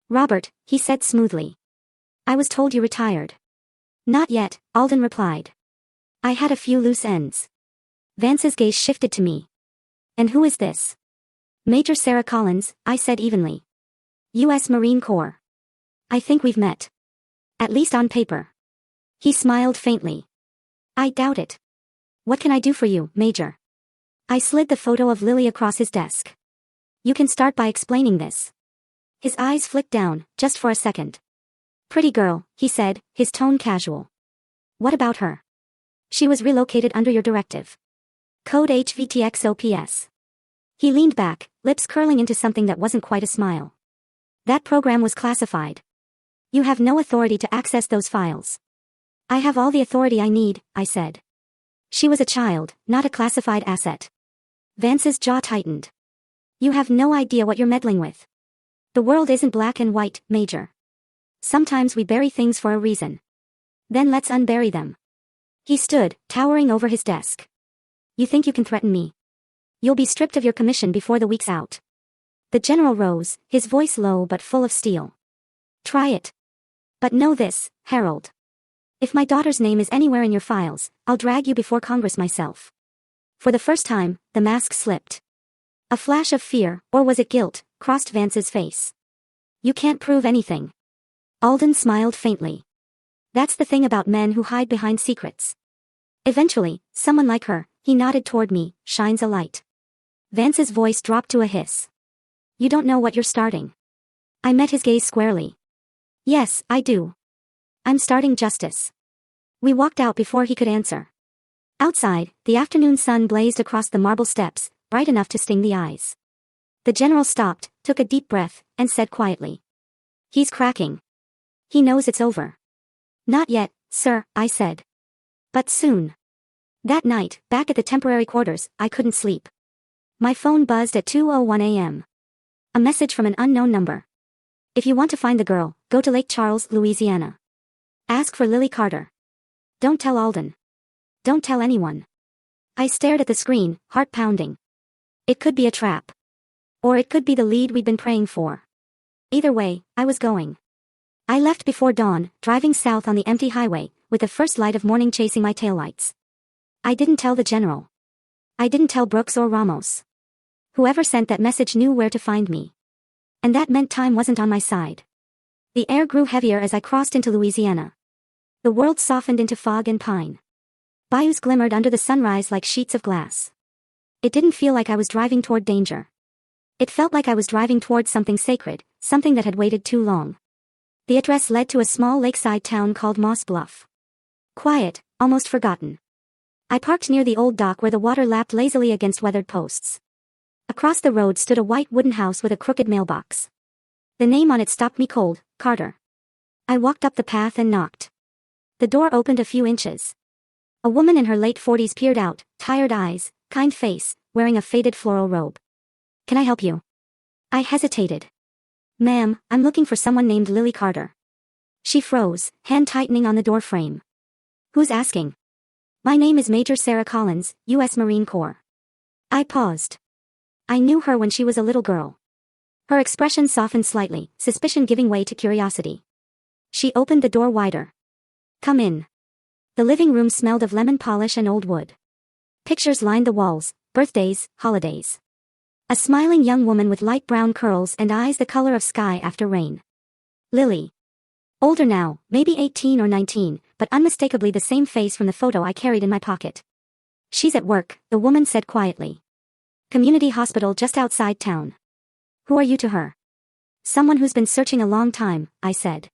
"Robert," he said smoothly. "I was told you retired." "Not yet," Alden replied. "I had a few loose ends." Vance's gaze shifted to me. "And who is this?" "Major Sarah Collins," I said evenly. U.S. Marine Corps. "I think we've met. At least on paper." He smiled faintly. "I doubt it. What can I do for you, Major?" I slid the photo of Lily across his desk. "You can start by explaining this." His eyes flicked down, just for a second. "Pretty girl," he said, his tone casual. "What about her?" "She was relocated under your directive. Code HVTXOPS." He leaned back, lips curling into something that wasn't quite a smile. "That program was classified. You have no authority to access those files." "I have all the authority I need," I said. "She was a child, not a classified asset." Vance's jaw tightened. "You have no idea what you're meddling with. The world isn't black and white, Major. Sometimes we bury things for a reason. Then let's unbury them." He stood, towering over his desk. "You think you can threaten me? You'll be stripped of your commission before the week's out." The general rose, his voice low but full of steel. "Try it. But know this, Harold. If my daughter's name is anywhere in your files, I'll drag you before Congress myself." For the first time, the mask slipped. A flash of fear, or was it guilt, crossed Vance's face. "You can't prove anything." Alden smiled faintly. "That's the thing about men who hide behind secrets. Eventually, someone like her," he nodded toward me, "shines a light." Vance's voice dropped to a hiss. "You don't know what you're starting." I met his gaze squarely. "Yes, I do. I'm starting justice." We walked out before he could answer. Outside, the afternoon sun blazed across the marble steps, bright enough to sting the eyes. The general stopped, took a deep breath, and said quietly. "He's cracking. He knows it's over." "Not yet, sir," I said. "But soon." That night, back at the temporary quarters, I couldn't sleep. My phone buzzed at 2:01 a.m. A message from an unknown number. "If you want to find the girl, go to Lake Charles, Louisiana. Ask for Lily Carter. Don't tell Alden. Don't tell anyone." I stared at the screen, heart pounding. It could be a trap. Or it could be the lead we'd been praying for. Either way, I was going. I left before dawn, driving south on the empty highway, with the first light of morning chasing my taillights. I didn't tell the general. I didn't tell Brooks or Ramos. Whoever sent that message knew where to find me. And that meant time wasn't on my side. The air grew heavier as I crossed into Louisiana. The world softened into fog and pine. Bayous glimmered under the sunrise like sheets of glass. It didn't feel like I was driving toward danger. It felt like I was driving toward something sacred, something that had waited too long. The address led to a small lakeside town called Moss Bluff. Quiet, almost forgotten. I parked near the old dock where the water lapped lazily against weathered posts. Across the road stood a white wooden house with a crooked mailbox. The name on it stopped me cold, Carter. I walked up the path and knocked. The door opened a few inches. A woman in her late 40s peered out, tired eyes, kind face, wearing a faded floral robe. "Can I help you?" I hesitated. "Ma'am, I'm looking for someone named Lily Carter." She froze, hand tightening on the door frame. "Who's asking?" "My name is Major Sarah Collins, U.S. Marine Corps." I paused. I knew her when she was a little girl. Her expression softened slightly, suspicion giving way to curiosity. She opened the door wider. "Come in." The living room smelled of lemon polish and old wood. Pictures lined the walls, birthdays, holidays. A smiling young woman with light brown curls and eyes the color of sky after rain. Lily. Older now, maybe 18 or 19, but unmistakably the same face from the photo I carried in my pocket. "She's at work," the woman said quietly. "Community hospital just outside town." "Who are you to her?" "Someone who's been searching a long time," I said.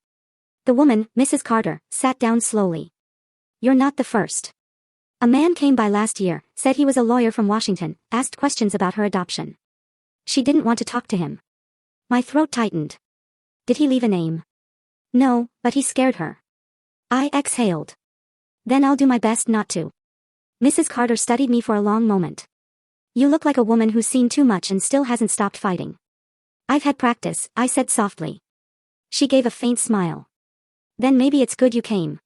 The woman, Mrs. Carter, sat down slowly. "You're not the first. A man came by last year, said he was a lawyer from Washington, asked questions about her adoption. She didn't want to talk to him." My throat tightened. "Did he leave a name?" "No, but he scared her." I exhaled. "Then I'll do my best not to." Mrs. Carter studied me for a long moment. "You look like a woman who's seen too much and still hasn't stopped fighting." I've had practice, I said softly. She gave a faint smile. Then maybe it's good you came.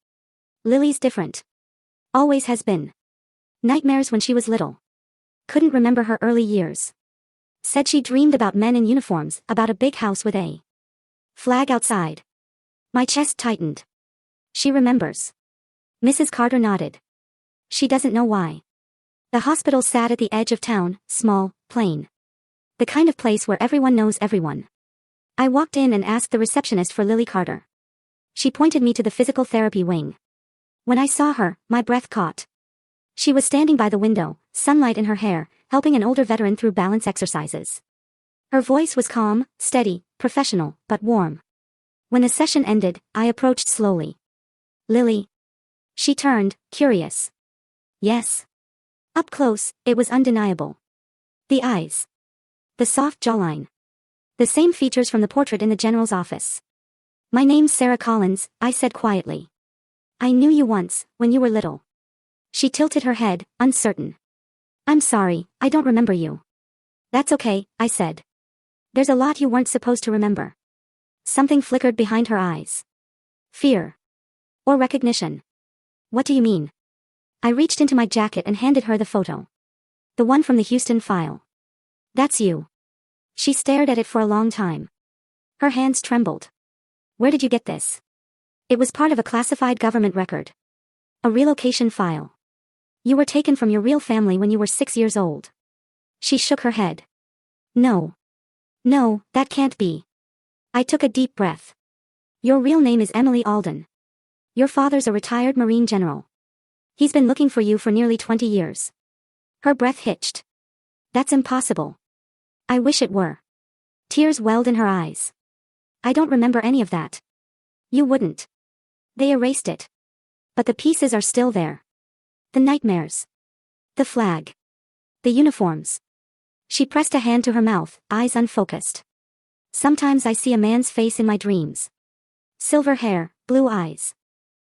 Lily's different. Always has been. Nightmares when she was little. Couldn't remember her early years. Said she dreamed about men in uniforms, about a big house with a flag outside. My chest tightened. She remembers. Mrs. Carter nodded. She doesn't know why. The hospital sat at the edge of town, small, plain. The kind of place where everyone knows everyone. I walked in and asked the receptionist for Lily Carter. She pointed me to the physical therapy wing. When I saw her, my breath caught. She was standing by the window, sunlight in her hair, helping an older veteran through balance exercises. Her voice was calm, steady, professional, but warm. When the session ended, I approached slowly. Lily. She turned, curious. Yes. Up close, it was undeniable. The eyes. The soft jawline. The same features from the portrait in the general's office. My name's Sarah Collins, I said quietly. I knew you once, when you were little. She tilted her head, uncertain. I'm sorry, I don't remember you. That's okay, I said. There's a lot you weren't supposed to remember. Something flickered behind her eyes. Fear. Or recognition. What do you mean? I reached into my jacket and handed her the photo. The one from the Houston file. That's you. She stared at it for a long time. Her hands trembled. Where did you get this? It was part of a classified government record. A relocation file. You were taken from your real family when you were 6 years old. She shook her head. No. No, that can't be. I took a deep breath. Your real name is Emily Alden. Your father's a retired Marine general. He's been looking for you for nearly 20 years. Her breath hitched. That's impossible. I wish it were. Tears welled in her eyes. I don't remember any of that. You wouldn't. They erased it. But the pieces are still there. The nightmares. The flag. The uniforms. She pressed a hand to her mouth, eyes unfocused. Sometimes I see a man's face in my dreams. Silver hair, blue eyes.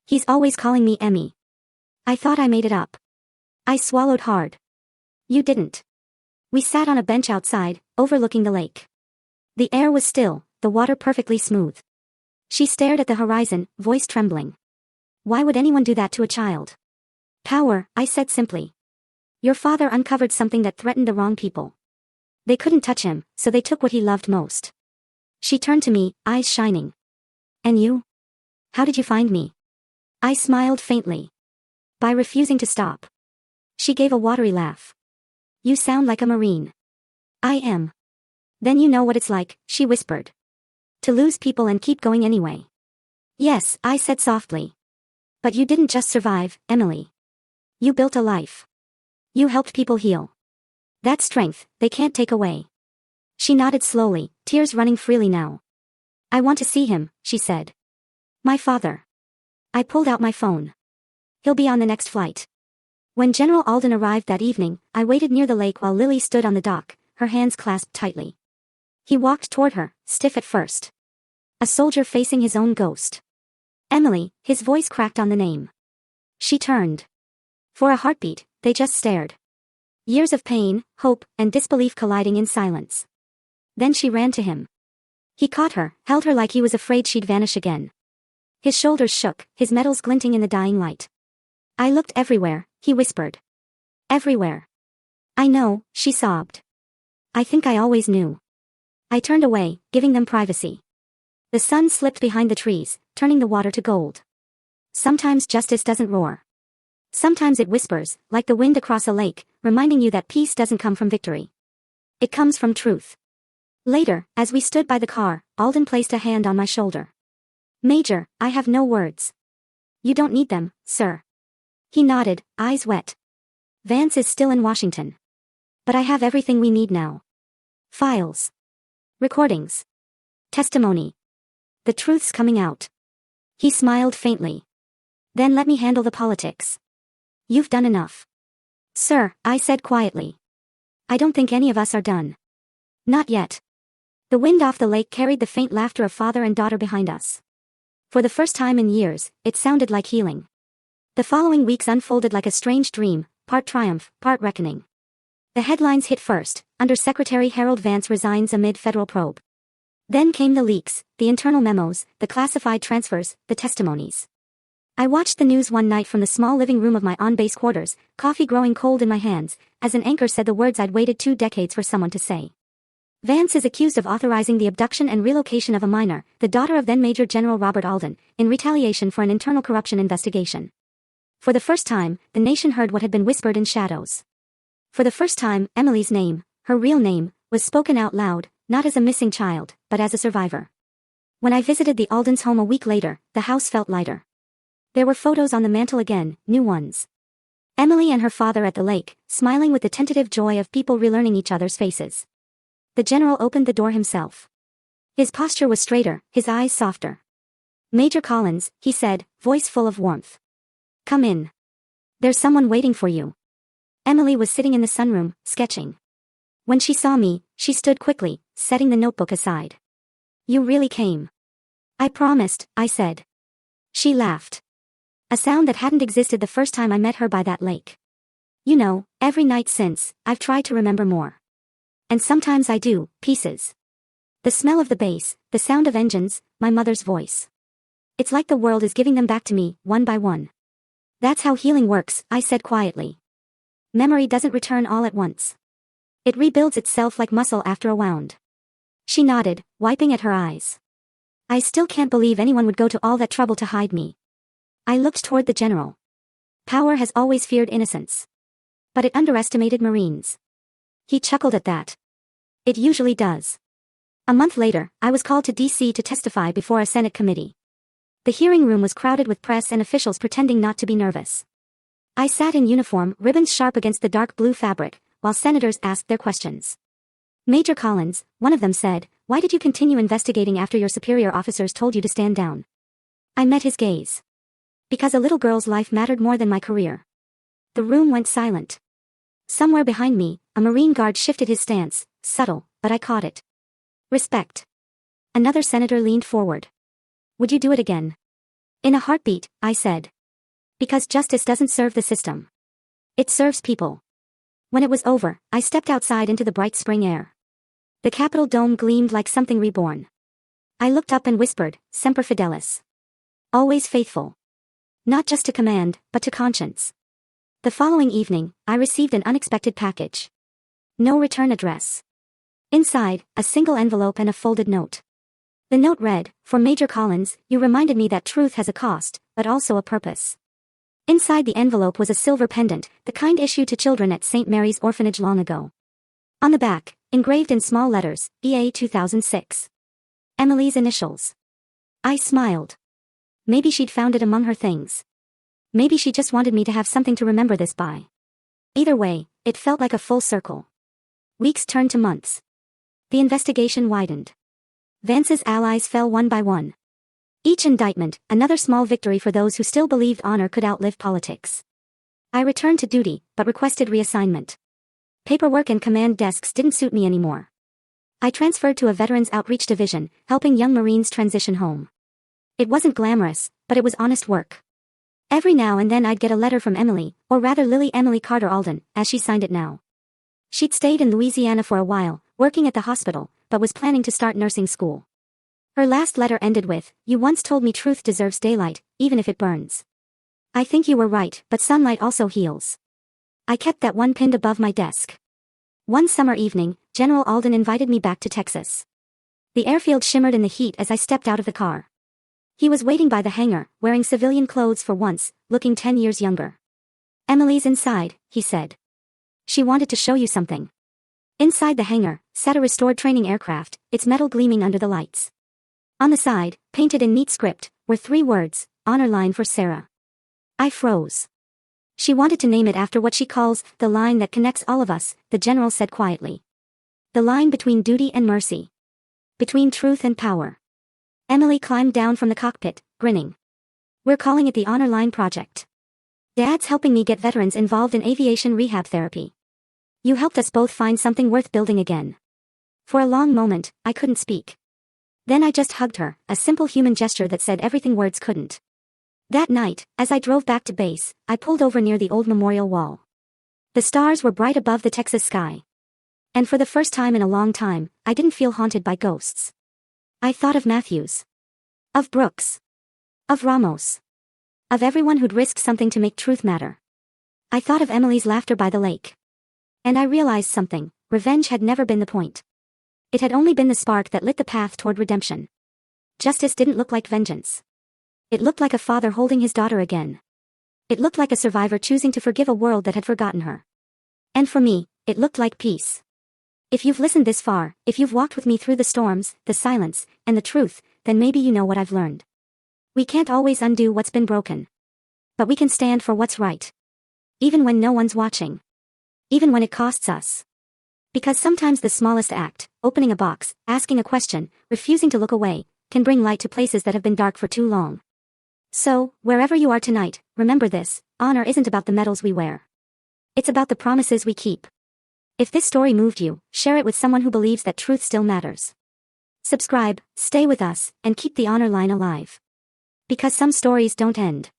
He's always calling me Emmy. I thought I made it up. I swallowed hard. You didn't. We sat on a bench outside, overlooking the lake. The air was still, the water perfectly smooth. She stared at the horizon, voice trembling. Why would anyone do that to a child? Power, I said simply. Your father uncovered something that threatened the wrong people. They couldn't touch him, so they took what he loved most. She turned to me, eyes shining. And you? How did you find me? I smiled faintly. By refusing to stop. She gave a watery laugh. You sound like a Marine. I am. Then you know what it's like, she whispered. To lose people and keep going anyway. Yes, I said softly. But you didn't just survive, Emily. You built a life. You helped people heal. That strength, they can't take away. She nodded slowly, tears running freely now. I want to see him, she said. My father. I pulled out my phone. He'll be on the next flight. When General Alden arrived that evening, I waited near the lake while Lily stood on the dock, her hands clasped tightly. He walked toward her, stiff at first. A soldier facing his own ghost. Emily, his voice cracked on the name. She turned. For a heartbeat, they just stared. Years of pain, hope, and disbelief colliding in silence. Then she ran to him. He caught her, held her like he was afraid she'd vanish again. His shoulders shook, his metals glinting in the dying light. I looked everywhere, he whispered. Everywhere. I know, she sobbed. I think I always knew. I turned away, giving them privacy. The sun slipped behind the trees, turning the water to gold. Sometimes justice doesn't roar. Sometimes it whispers, like the wind across a lake, reminding you that peace doesn't come from victory. It comes from truth. Later, as we stood by the car, Alden placed a hand on my shoulder. Major, I have no words. You don't need them, sir. He nodded, eyes wet. Vance is still in Washington. But I have everything we need now. Files. Recordings. Testimony. The truth's coming out. He smiled faintly. Then let me handle the politics. You've done enough. Sir, I said quietly. I don't think any of us are done. Not yet. The wind off the lake carried the faint laughter of father and daughter behind us. For the first time in years, it sounded like healing. The following weeks unfolded like a strange dream, part triumph, part reckoning. The headlines hit first, Under Secretary Harold Vance resigns amid federal probe. Then came the leaks, the internal memos, the classified transfers, the testimonies. I watched the news one night from the small living room of my on-base quarters, coffee growing cold in my hands, as an anchor said the words I'd waited 2 decades for someone to say. Vance is accused of authorizing the abduction and relocation of a minor, the daughter of then Major General Robert Alden, in retaliation for an internal corruption investigation. For the first time, the nation heard what had been whispered in shadows. For the first time, Emily's name, her real name, was spoken out loud, not as a missing child, but as a survivor. When I visited the Aldens' home a week later, the house felt lighter. There were photos on the mantel again, new ones. Emily and her father at the lake, smiling with the tentative joy of people relearning each other's faces. The general opened the door himself. His posture was straighter, his eyes softer. "Major Collins," he said, voice full of warmth. "Come in. There's someone waiting for you." Emily was sitting in the sunroom, sketching. When she saw me, she stood quickly, setting the notebook aside. "You really came." "I promised," I said. She laughed. A sound that hadn't existed the first time I met her by that lake. "You know, every night since, I've tried to remember more. And sometimes I do, pieces. The smell of the bass, the sound of engines, my mother's voice. It's like the world is giving them back to me, one by one." "That's how healing works," I said quietly. "Memory doesn't return all at once. It rebuilds itself like muscle after a wound." She nodded, wiping at her eyes. "I still can't believe anyone would go to all that trouble to hide me." I looked toward the general. Power has always feared innocence. But it underestimated Marines. He chuckled at that. "It usually does." A month later, I was called to D.C. to testify before a Senate committee. The hearing room was crowded with press and officials pretending not to be nervous. I sat in uniform, ribbons sharp against the dark blue fabric, while senators asked their questions. "Major Collins," one of them said, "why did you continue investigating after your superior officers told you to stand down?" I met his gaze. "Because a little girl's life mattered more than my career." The room went silent. Somewhere behind me, a Marine guard shifted his stance, subtle, but I caught it. "Respect." Another senator leaned forward. "Would you do it again?" "In a heartbeat," I said. "Because justice doesn't serve the system. It serves people." When it was over, I stepped outside into the bright spring air. The Capitol dome gleamed like something reborn. I looked up and whispered, "Semper Fidelis." Always faithful. Not just to command, but to conscience. The following evening, I received an unexpected package. No return address. Inside, a single envelope and a folded note. The note read, "For Major Collins, you reminded me that truth has a cost, but also a purpose." Inside the envelope was a silver pendant, the kind issued to children at St. Mary's Orphanage long ago. On the back, engraved in small letters, EA 2006. Emily's initials. I smiled. Maybe she'd found it among her things. Maybe she just wanted me to have something to remember this by. Either way, it felt like a full circle. Weeks turned to months. The investigation widened. Vance's allies fell one by one. Each indictment, another small victory for those who still believed honor could outlive politics. I returned to duty, but requested reassignment. Paperwork and command desks didn't suit me anymore. I transferred to a Veterans Outreach Division, helping young Marines transition home. It wasn't glamorous, but it was honest work. Every now and then I'd get a letter from Emily, or rather Lily Emily Carter Alden, as she signed it now. She'd stayed in Louisiana for a while, working at the hospital, but was planning to start nursing school. Her last letter ended with, "You once told me truth deserves daylight, even if it burns. I think you were right, but sunlight also heals." I kept that one pinned above my desk. One summer evening, General Alden invited me back to Texas. The airfield shimmered in the heat as I stepped out of the car. He was waiting by the hangar, wearing civilian clothes for once, looking 10 years younger. "Emily's inside," he said. "She wanted to show you something." Inside the hangar, sat a restored training aircraft, its metal gleaming under the lights. On the side, painted in neat script, were 3 words, "Honor Line for Sarah." I froze. "She wanted to name it after what she calls, the line that connects all of us," the general said quietly. "The line between duty and mercy. Between truth and power." Emily climbed down from the cockpit, grinning. "We're calling it the Honor Line Project. Dad's helping me get veterans involved in aviation rehab therapy. You helped us both find something worth building again." For a long moment, I couldn't speak. Then I just hugged her, a simple human gesture that said everything words couldn't. That night, as I drove back to base, I pulled over near the old memorial wall. The stars were bright above the Texas sky. And for the first time in a long time, I didn't feel haunted by ghosts. I thought of Matthews. Of Brooks. Of Ramos. Of everyone who'd risked something to make truth matter. I thought of Emily's laughter by the lake. And I realized something: revenge had never been the point. It had only been the spark that lit the path toward redemption. Justice didn't look like vengeance. It looked like a father holding his daughter again. It looked like a survivor choosing to forgive a world that had forgotten her. And for me, it looked like peace. If you've listened this far, if you've walked with me through the storms, the silence, and the truth, then maybe you know what I've learned. We can't always undo what's been broken. But we can stand for what's right. Even when no one's watching. Even when it costs us. Because sometimes the smallest act, opening a box, asking a question, refusing to look away, can bring light to places that have been dark for too long. So, wherever you are tonight, remember this: honor isn't about the medals we wear. It's about the promises we keep. If this story moved you, share it with someone who believes that truth still matters. Subscribe, stay with us, and keep the honor line alive. Because some stories don't end.